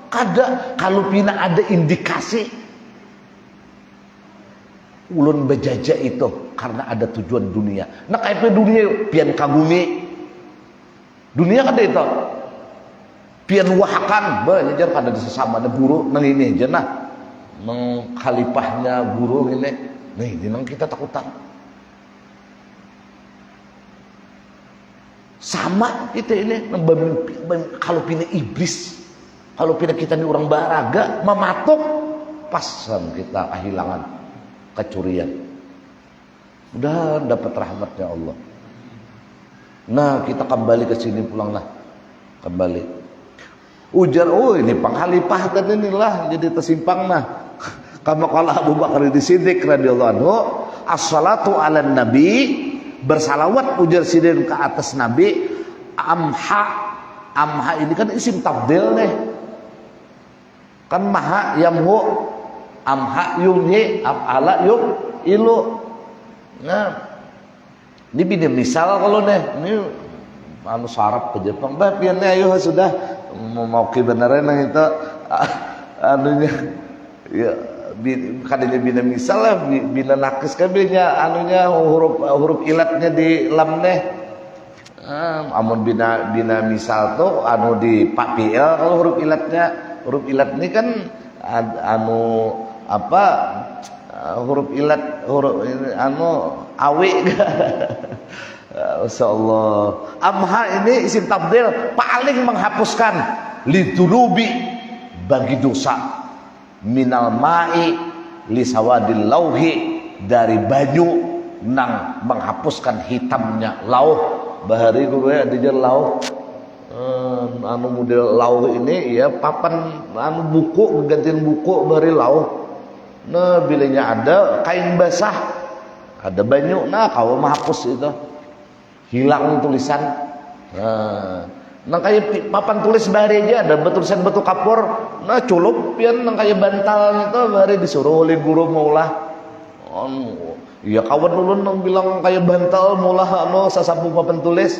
Kada kalau pina ada indikasi ulun bejajah itu karena ada tujuan dunia. Nah kayak dunia pian kagumi. Dunia kada itu. Pian wahakan, banyak jar kada sesama ada guru nang ini aja nah. Nang khalifahnya guru ini nih nang kita takutan sama kita ini kalau pina iblis kalau pina kita ini orang baraga mematuk pasan kita kehilangan kecurian udah dapat rahmatnya Allah nah kita kembali ke sini pulanglah kembali ujar ini penghalifah tadi inilah jadi tersimpang nah kama qala Abu Bakar Siddiq radhiyallahu anhu as-salatu 'alan nabi bersalawat ujar sidin ke atas nabi amha ini kan isim tabdil nih kan maha yamhu amha yumhi af'ala yum ilu nah ini bini misal kalau nih ini sarap ke Jepang bapiannya ayo sudah mau beneran yang itu anunya ya kadanya bina misal lah bina nakis kan anunya huruf ilatnya di lam nih amun bina misal tuh anu di papiel kalau huruf ilat ini kan anu apa huruf ilat awi Masyaallah. Amha ini isim tabdil paling menghapuskan lidunubi bagi dosa minal ma'i li sawadil lauhi dari banyu nang menghapuskan hitamnya lauh bahari gue ada lauh anu model lauh ini ya papan anu buku gantiin buku bahari lauh nah bilanya ada kain basah ada banyu nah kau menghapus itu hilang tulisan nah kayak papan tulis bahari aja ada tulisan batu kapur nah culup pian nang kayak bantal itu bahari disuruh oleh guru maulah iya kawan ulun nang bilang kayak bantal maulah anu sasapu papan tulis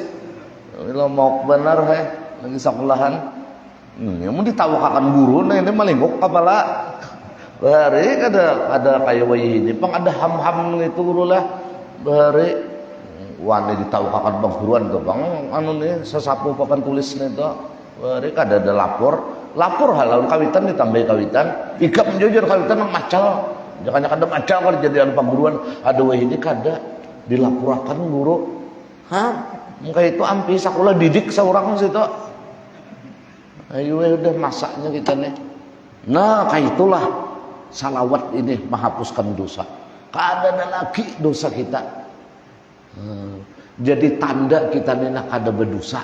bilang mau benar lagi sekolahan. Yang mau ditawakan guru nah ini malingkuk kepala. Bahari ada kayak wayi ini, pang ada ham-ham itu guru lah. Bahari wani ditawakan bang guruan tuh bang, anu nih sesapu papan tulis nih tuh. Bahari ada lapor halal kawitan ditambah kawitan, ikap menjujur kawitan nang macal. Jangan ada macal kalau jadi anu pangguruan, ada wayi ini kada dilaporkan guru. Muka itu ampi sakulah didik seorang situ. Ayo udah masaknya kita nih. Nah kayak itulah salawat ini menghapuskan dosa. Kada ada lagi dosa kita. Jadi tanda kita nih nak kada berdosa.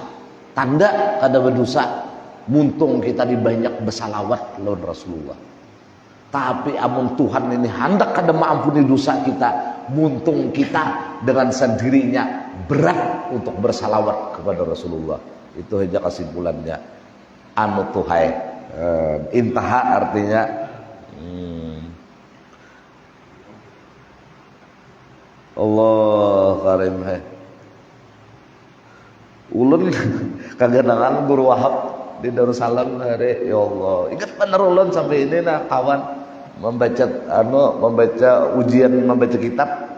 Tanda kada berdosa. Muntung kita di banyak bersalawat lawan Rasulullah. Tapi amun Tuhan ini hendak kada mengampuni dosa kita, muntung kita dengan sendirinya berat untuk bersalawat kepada Rasulullah. Itu aja kesimpulannya. Anu tuhai intaha artinya Allah karim hai. Ulun kaganangan guru Wahab di Darussalam hari ya Allah. Ingat bener ulun sampai ini nah kawan membaca ujian membaca kitab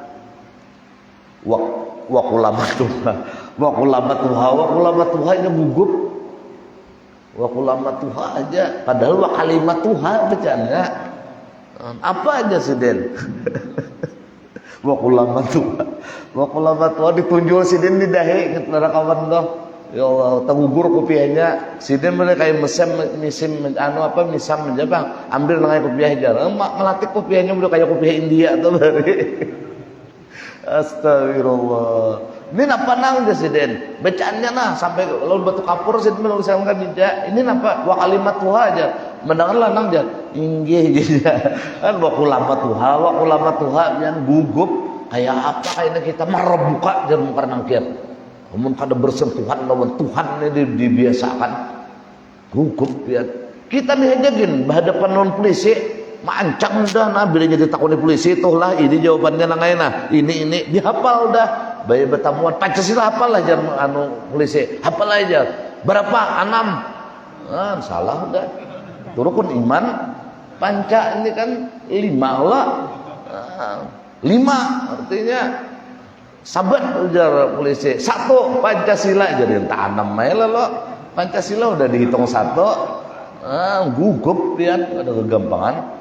wa kulamatuha ini gugup wa kulamatuha aja padahal wa kalimatuha bacanya apa aja sih Den wa kulamatuha ditunjuk si Den di dahi kepada kawan tuh ya Allah tegugur kopiahnya si Den mulai kayak misam menjabang ambil nangai kopiah aja melatih kopiahnya udah kayak kopiah India tuh bari astagfirullah. Ini napa nang Presiden? Bacaannya nah sampai lawan batu kapur Presiden menuliskan bija. Ini napa wa kalimat Tuhan aja. Mendengarlah nang jan. Inggih aja. Kan wa kalimat Tuhan yang gugup kayak apa kayaknya kita merebuka jan karena kieu. Mun kada bersentuhan lawan Tuhan ini dibiasakan. Gugup ya. Kita nih aja gin berhadapan non polisi mancang dah nah bila jadi takuni polisi tuh lah ini jawabannya nangaina ini dihafal dah bayi bertamuan Pancasila hafal lah jangan anu polisi hafal aja berapa 6 salah dah turun iman panca ini kan 5 lah 5 artinya sabat ujar polisi 1 Pancasila jadi entah 6 lah lo Pancasila udah dihitung 1 gugup ya ada kegampangan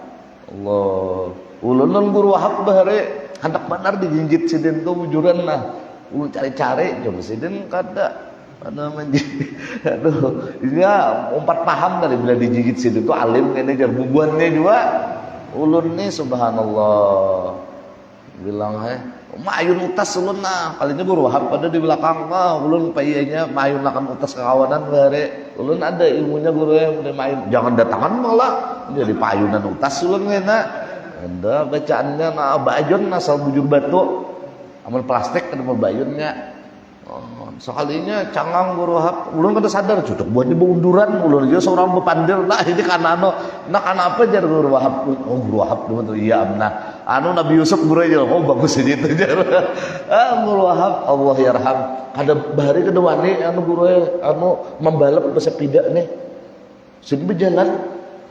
Allah ulun guru Wahab bahare hendak benar dijinjit siden tuh wujuran nah ulun cari-cari coba siden kada menjit aduh ya umpat paham dari bila dijinjit siden tuh alim ini jar bubuannya juga ulun nih subhanallah bilang mayun utas ulun nah kalinya guru Wahab pada di belakang ulun payahnya mayun akan utas kawanan bahare ulun ada ilmunya guru yang udah mayun jangan datangan malah jadi payunan utas ulun ngena ada bacaannya nah bajon asal bujur batu amal plastik ada bayunnya sekalinya cangang guru Wahab ulun kada sadar cocok buat diunduran ulun aja seorang bepandir nah ini kanano nah kenapa jar guru Wahab guru Wahab tuh iya amna anu Nabi Yusuf guru aja bagus aja itu jar guru Wahab Allah yarham kada bahari kedua nih anu guru anu membalap bersepeda nih sedih berjalan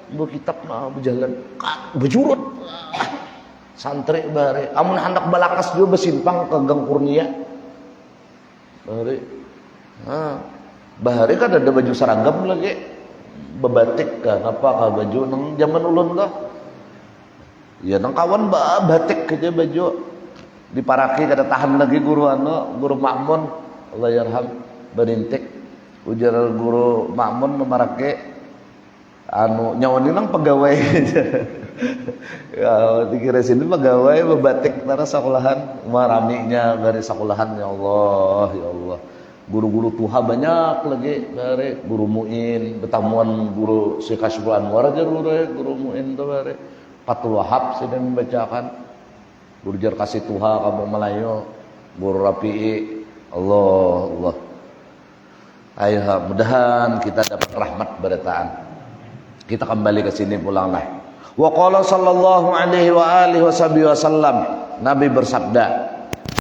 bu kitab nah berjalan berjurut santri bahari amun hendak balakas juga bersimpang ke Gang Kurnia bahari kan ada baju seragam lagi bebatik kan apa baju nang zaman ulun kah ya nang kawan batik aja baju diparaki kada tahan lagi guru Ma'mun Allah yarham berintik ujar guru Ma'mun memarake anu nyawani nang pegawai aja ya dikira sini pegawai bebatik tara sekolahan maraminya dari sekolahan ya Allah guru-guru tuha banyak lagi dari guru Muin bertamuan guru si Kasyiful Anwar aja guru Muin tuh dari Fathul Wahab sudah membacakan guru jar kasih tuha kamu Melayu guru Rafi'i Allah ayo mudahan kita dapat rahmat berataan kita kembali ke sini pulanglah. Wa qala sallallahu alaihi wa alihi wasallam Nabi bersabda,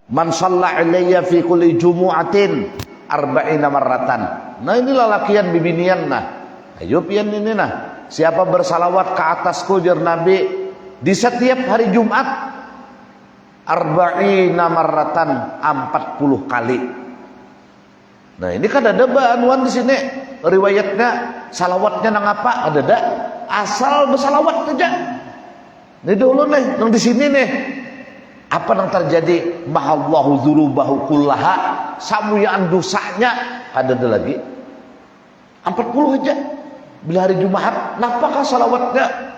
"Man shalla alayya fi kulli jumu'atin arba'ina marratan. Nah ini lalakian bibinian nah. Ayo pian ini nah. Siapa bersalawat ke atasku jar Nabi di setiap hari Jumat arba'ina marratan 40 kali. Nah ini kan ada bahanuan di sini riwayatnya salawatnya nang apa ada dak asal bersalawat saja. Ini dulu nih nang di sini nih apa yang terjadi mahallahu dzurubahu kullaha samuyaan dosanya ada lagi 40 aja bila hari Jumat. Napakah salawatnya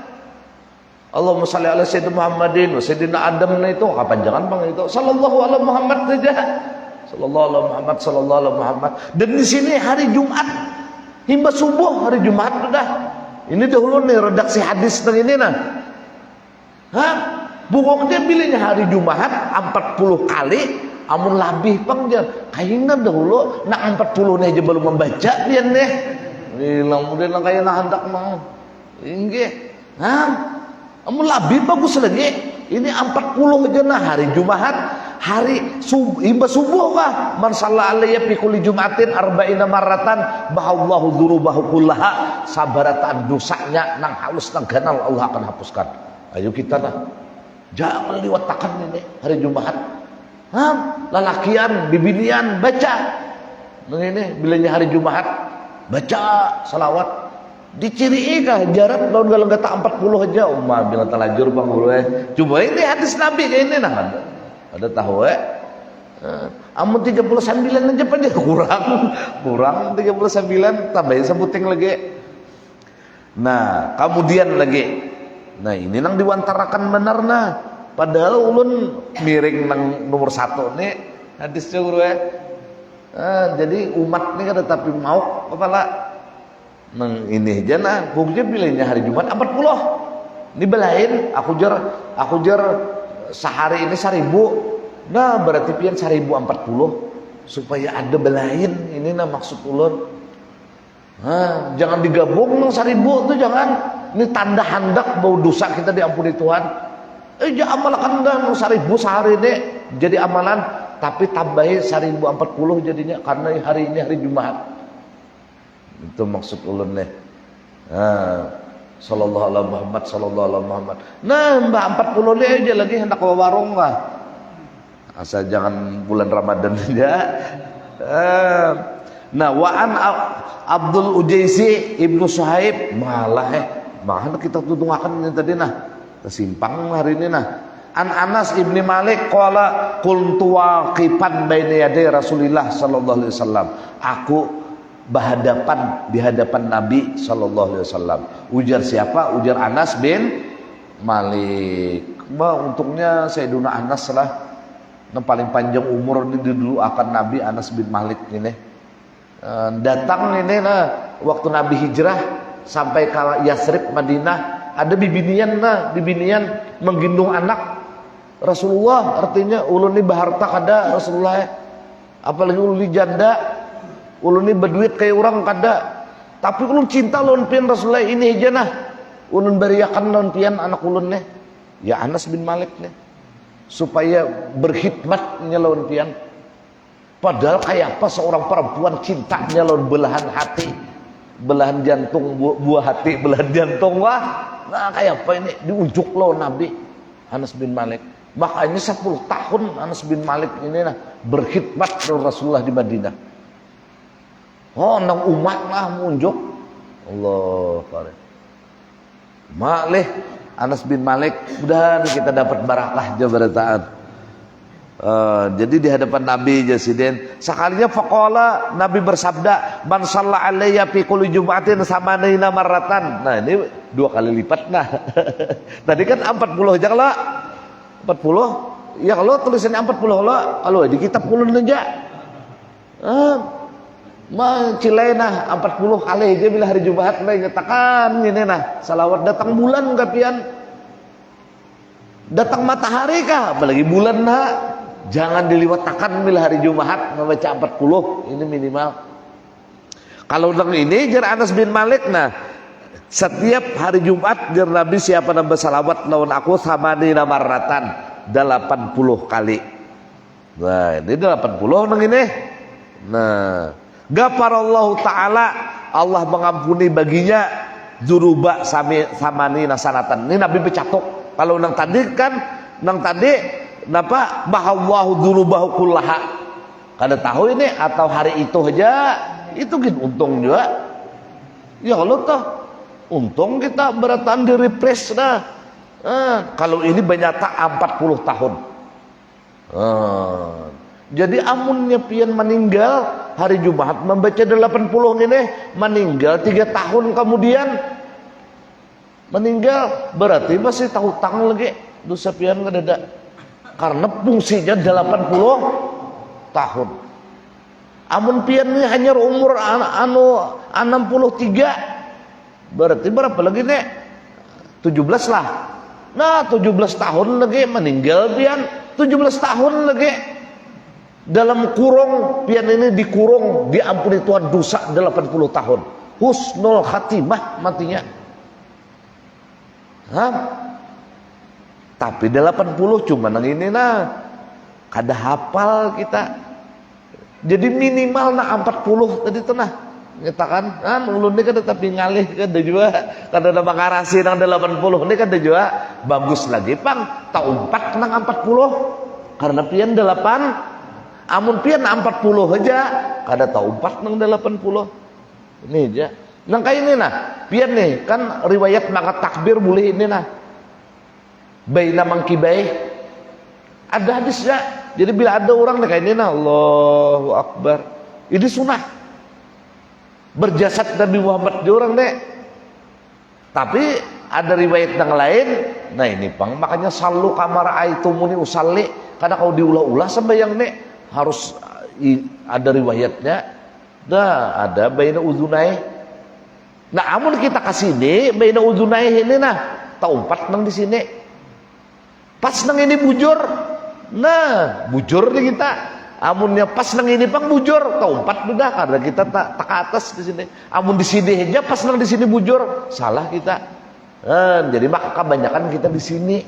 Allahumma shalli ala sayyidina Muhammadin wa sayyidina Adam itu kepanjangan bang itu sallallahu alaihi Muhammad saja sallallahu alaihi Muhammad sallallahu alaihi Muhammad. Dan di sini hari Jumat hingga subuh hari Jumat sudah. Ini dahulu nih redaksi hadis tentang ini nah. Bukan dia pilihnya hari Jumat 40 kali amun labih pang jar kayaknya dahulu nak 40 nih aja belum membaca dia nih hilang udah nang kaya hendak mah inggih amun labih bagus lagi ini 40 aja nah hari Jumat hari himba subuh kah man shalla alayya fi kulli jumatin arba'ina marratan bahallahu dzurubahu kullaha sabaratan dosanya nang halus nang ganal Allah akan hapuskan. Ayo kita nah jangan liwatakan ini hari Jumat. Lalakian, bibinian baca. Nah ini bilanya hari Jumat baca salawat. Diciri kah jarak tahun kalau kata 40 aja ummah bila talajur bang guru coba ini hadis Nabi kayak ini nah ada tahu amun 39 aja aja kurang 39 tambahin sebuting lagi. Nah kemudian lagi nah ini nang diwantarakan benar nah padahal ulun miring nang nomor 1 nih hadisnya guru jadi umat nih kan tapi mau kepala nang ini aja nah hukumnya pilihnya hari Jumat 40 ini belain aku jar sehari ini 1000 nah berarti pian 1040 supaya ada belain ini nah maksud ulun. Jangan digabung nang 1000 tuh jangan. Ini tanda hendak bau dosa kita diampuni Tuhan. Ya amalkan nang 1000 sehari ini jadi amalan tapi tambahin 1040 jadinya karena hari ini hari Jumat. Itu maksud ulun nih. Sallallahu alaihi Muhammad sallallahu alaihi Muhammad. Nah, mbak 40 nih aja lagi hendak ke warung lah. Asal jangan bulan Ramadan aja. Nah, wa'an Abdul Ujaisi Ibnu Suhaib malah kita tutungakan ini tadi nah tersimpang hari ini nah an Anas ibni Malik qala qultu waqifan baina yaday Rasulillah sallallahu alaihi wasallam aku di hadapan Nabi sallallahu alaihi wasallam. Ujar siapa? Ujar Anas bin Malik. Untungnya Sayyiduna Anas lah yang paling panjang umur ini dulu akan Nabi Anas bin Malik ini. Datang ini nah waktu Nabi hijrah sampai ke Yasrib Madinah ada bibinian menggendong anak Rasulullah artinya ulun ni baharta kada Rasulullah apalagi ulun ni janda ulun ni berduit kayak orang kada tapi ulun cinta lawan pian Rasulullah ini aja nah ulun beriakan lawan pian anak ulun nih ya Anas bin Malik nih supaya berkhidmatnya lawan pian. Padahal kayak apa seorang perempuan cintanya lawan belahan hati, belahan jantung, buah hati, belahan jantung wah. Nah kayak apa ini diunjuk lawan Nabi Anas bin Malik. Makanya 10 tahun Anas bin Malik ini nah berkhidmat Rasulullah di Madinah. Oh nang umat lah munjuk. Allah Akbar. Malih Anas bin Malik mudah kita dapat barakah jabarataan. Jadi di hadapan Nabi Jasiden sekalinya faqala Nabi bersabda man shalla alayya fi kulli jum'atin samanina marratan. Nah ini 2 kali lipat nah. Tadi kan 40 aja kalau 40 ya kalau tulisannya 40 kalau di kitab ulun aja Cilena 40 kali aja bila hari Jumat lah nyatakan ini nah salawat datang bulan kapian datang matahari kah apalagi bulan nah jangan diliwatakan bila hari Jumat membaca 40 ini minimal. Kalau tentang ini jar Anas bin Malik nah setiap hari Jumat jar Nabi siapa nambah salawat lawan aku sama di marratan 80 kali. Nah ini 80 nang ini Nah, ghafarallahu ta'ala, Allah mengampuni baginya duruba samani nasanatan. Ini Nabi bercatuk. Kalau nang tadi napa bahallahu durubahu kullaha. Kada tahu ini atau hari itu aja itu gitu untung juga. Ya Allah toh untung kita beratan di refresh dah. Kalau ini banyak tak 40 tahun. Jadi amunnya pian meninggal hari Jumat membaca 80 ini meninggal 3 tahun kemudian meninggal berarti masih tahu tang lagi dosa pian kadada karena fungsinya 80 tahun. Amun pian ini hanya umur 63 berarti berapa lagi nih 17 lah. Nah 17 tahun lagi meninggal pian 17 tahun lagi dalam kurung pian ini dikurung diampuni Tuhan dosa 80 tahun husnul khatimah matinya. Tapi 80 cuma nang ini kada hafal kita. Jadi minimal 40 tadi tenah nyatakan ulun ini kada tapi ngalih kada juga kada ada makarasi nang 80 ini kada juga bagus lagi pang tak 4 nang 40 karena pian 8 amun pian 40 aja kada tahu 4 nang 80 ini aja nang kayak ini pian nih kan riwayat maka takbir boleh ini baina mangkibai ada hadis ya. Jadi bila ada orang kayak ini Allahu Akbar ini sunnah berjasad Nabi Muhammad di orang tapi ada riwayat yang lain ini pang makanya sallu kamar aitumuni usalli karena kalau diulah-ulah sembahyang harus ada riwayatnya ada baina udunai. Amun kita kasini baina udunai ini tak 4 nang di sini pas nang ini bujur bujur nih kita amunnya pas nang ini pang bujur tak 4 udah karena kita tak ke atas di sini amun di sini aja pas nang di sini bujur salah kita jadi maka kebanyakan kita di sini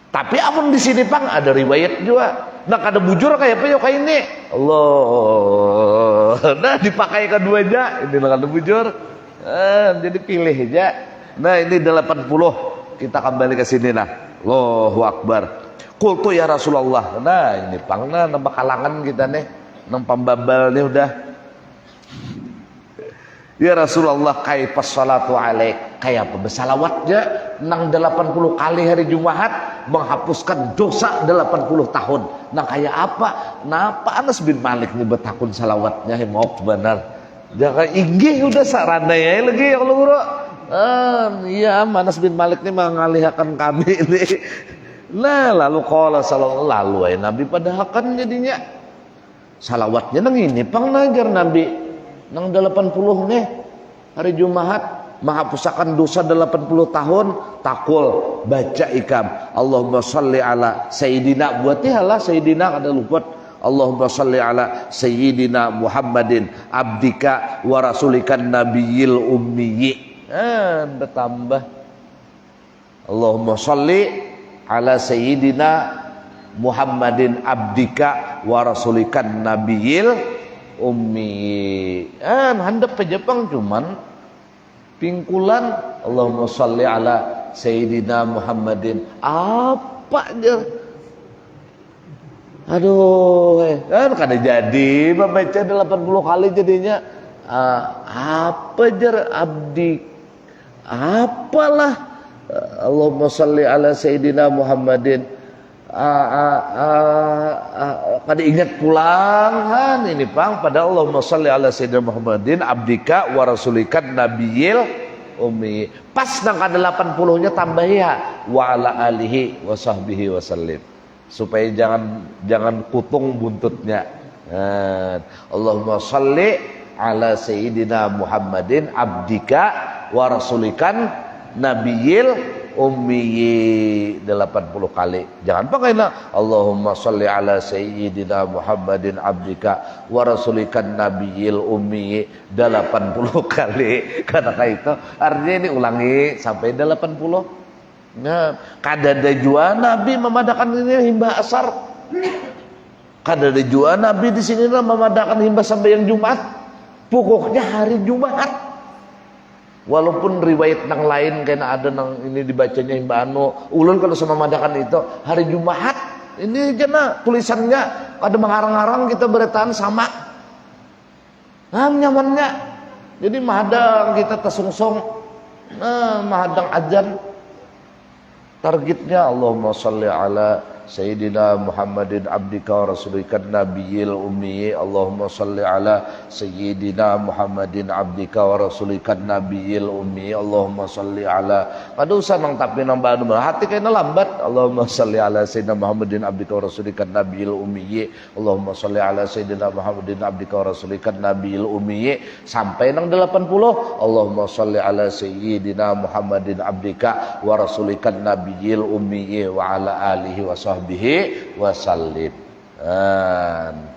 tapi amun di sini pang ada riwayat juga ada bujur kayak apa ya kayak ini Allah dipakai keduanya ini ada bujur jadi pilih aja ini 80 kita kembali ke sini Allahu Akbar qultu ya Rasulullah ini pang nambah kalangan kita nang pambabal udah ya Rasulullah kaifas salatu alaik kayak apa bersalawatnya nang 80 kali hari Jumat menghapuskan dosa 80 tahun nang kayak apa Anas bin Malik nih betakun salawatnya mau benar jangan inggih udah sarana ya lagi ya Allah bro iya Anas bin Malik nih mengalihkan kami ini lalu qala sallallahu lalu Nabi padahakan jadinya salawatnya nang ini pang najar Nabi nang 80 hari Jumat menghapusakan dosa 80 tahun takul baca ikam Allahumma shalli ala sayyidina buatihalah sayyidina kada luput Allahumma shalli ala sayyidina Muhammadin abdika wa rasulikan nabiyil ummiyi tambah Allahumma shalli ala sayyidina Muhammadin abdika wa rasulikan nabiyil ummi handap ke Jepang cuman pingkulan Allahumma shalli ala sayyidina Muhammadin apa aja kada jadi membaca 80 kali jadinya apa jar abdi apalah Allahumma shalli ala sayyidina Muhammadin kada ingat pulang ini pang pada Allahumma shalli ala sayyidina Muhammadin abdika wa rasulikan nabiyil ummi pas nang kada 80 nya tambah ya wa ala alihi wa sahbihi wasallim supaya jangan kutung buntutnya Allahumma shalli ala sayyidina Muhammadin abdika wa rasulikan nabiyil ummi 80 kali jangan pakai Allahumma shalli ala sayyidina Muhammadin abdika wa rasulikan nabiyil ummi 80 kali karena itu artinya ini ulangi sampai 80 kada ada jua Nabi memadakan ini himbah asar Kada ada jua Nabi di sini memadakan himbah sampai yang Jumat. Pokoknya hari Jumat. Walaupun riwayat yang lain kena ada nang ini dibacanya himbah anu. Ulun kalau sama madakan itu hari Jumat. Ini jana tulisannya ada mengarang-arang kita beritahan sama. Nyamannya. Jadi mahadang kita tersungsong. Mahadang ajan. Targetnya Allahumma sholli ala Sayyidina Muhammadin abdika wa rasulika nabiyil ummi. Allahumma sholli ala Sayyidina Muhammadin abdika wa rasulika nabiyil ummi. Allahumma sholli ala. Kada usah nang tapi nang banu hati kena lambat. Allahumma sholli ala Sayyidina Muhammadin abdika wa rasulika nabiyil ummi. Allahumma sholli ala Sayyidina Muhammadin abdika wa rasulika nabiyil ummi sampai nang 80. Allahumma sholli ala Sayyidina Muhammadin abdika wa rasulika nabiyil ummi wa ala alihi wa sahbihi wasallim.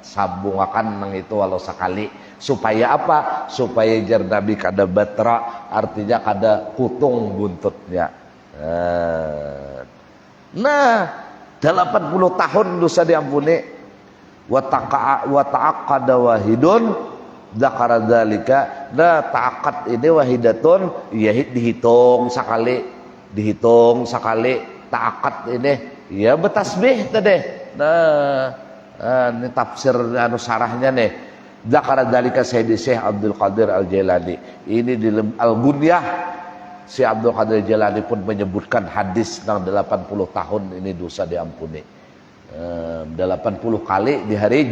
Sambungakan nang itu walau sekali supaya apa? Supaya jar Nabi kada batra, artinya kada kutung buntutnya. Nah, 80 tahun dosa diampuni. Wa ta'aqqada wahidun dzakara dzalika. Nah, ta'aqqad ini wahidatun ya dihitung sekali, ta'aqqad ini ya bertasbih tadi. Nah, ini tafsir anu sarahnya nih. Dzakara dzalika Sayyidi Syekh Abdul Qadir Al-Jailani. Ini di Al-Bunyah Syekh Abdul Qadir Al-Jailani pun menyebutkan hadis nang 80 tahun ini dosa diampuni. 80 kali di hari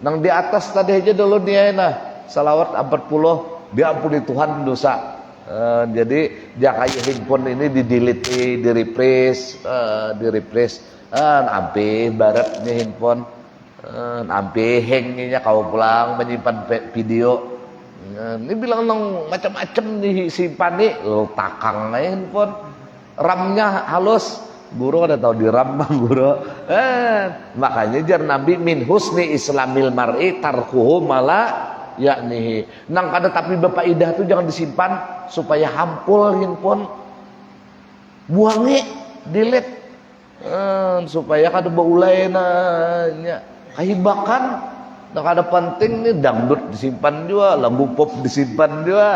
nang di atas tadi aja dulu dia nah salawat 40 diampuni Tuhan dosa. Jadi jakaya handphone ini di-delete, di-refresh, ampe barat nih handphone, ampe hangnya kau pulang menyimpan video. Ini bilang nang macam-macam disimpan nih, lo takang handphone, RAM-nya halus, guru ada tahu di RAM bang guru. Makanya jar Nabi min husni islamil mar'i tarkuhu mala yakni nang kada tapi bapak idah tuh jangan disimpan supaya hampul handphone, buangi delete supaya kada beulai nanya kahibakan nang kada penting nih dangdut disimpan juga, lagu pop disimpan juga.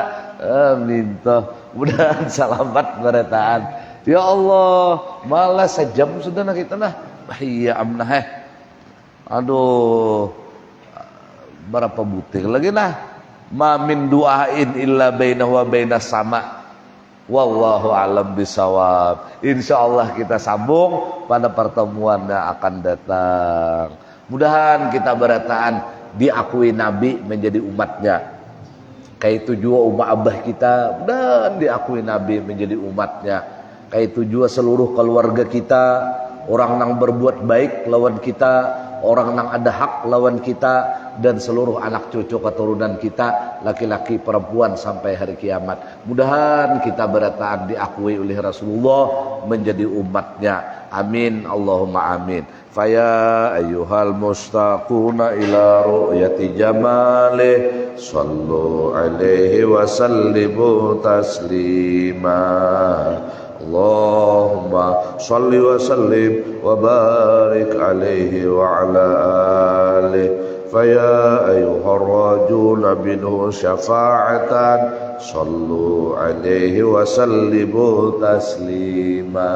Minta mudah selamat beretaan ya Allah, malah sejam sudah nak kita nah iya amnah aduh berapa butir lagi nah. Ma min du'ain illa bainahu wa bainas sama. Wallahu alam bisawab. Insyaallah kita sambung pada pertemuan yang akan datang. Mudahan kita berataan diakui Nabi menjadi umatnya. Kayak itu juga umat abah kita dan diakui Nabi menjadi umatnya. Kayak itu juga seluruh keluarga kita, orang yang berbuat baik lawan kita, orang yang ada hak lawan kita, dan seluruh anak cucu keturunan kita, laki-laki perempuan sampai hari kiamat. Mudahan kita berataan diakui oleh Rasulullah menjadi umatnya. Amin Allahumma amin. Faya ayyuhal mustaquna ila ru'yati jamalih sallu alaihi wa sallimu taslima. Allahumma salli wa sallim wa barik alaihi wa ala alihi. Faya ayyuhar rajuna minhu syafa'atan sallu alaihi wa sallimu taslima.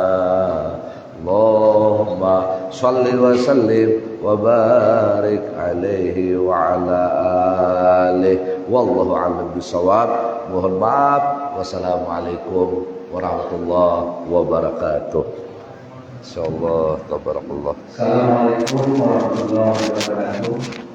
Allahumma salli wa sallim wa barik alaihi wa ala alihi. Wallahu a'lam bishawab. Mohon maaf. Wassalamualaikum warahmatullahi wabarakatuh. Insyaallah tabarakallah. Assalamualaikum warahmatullahi wabarakatuh.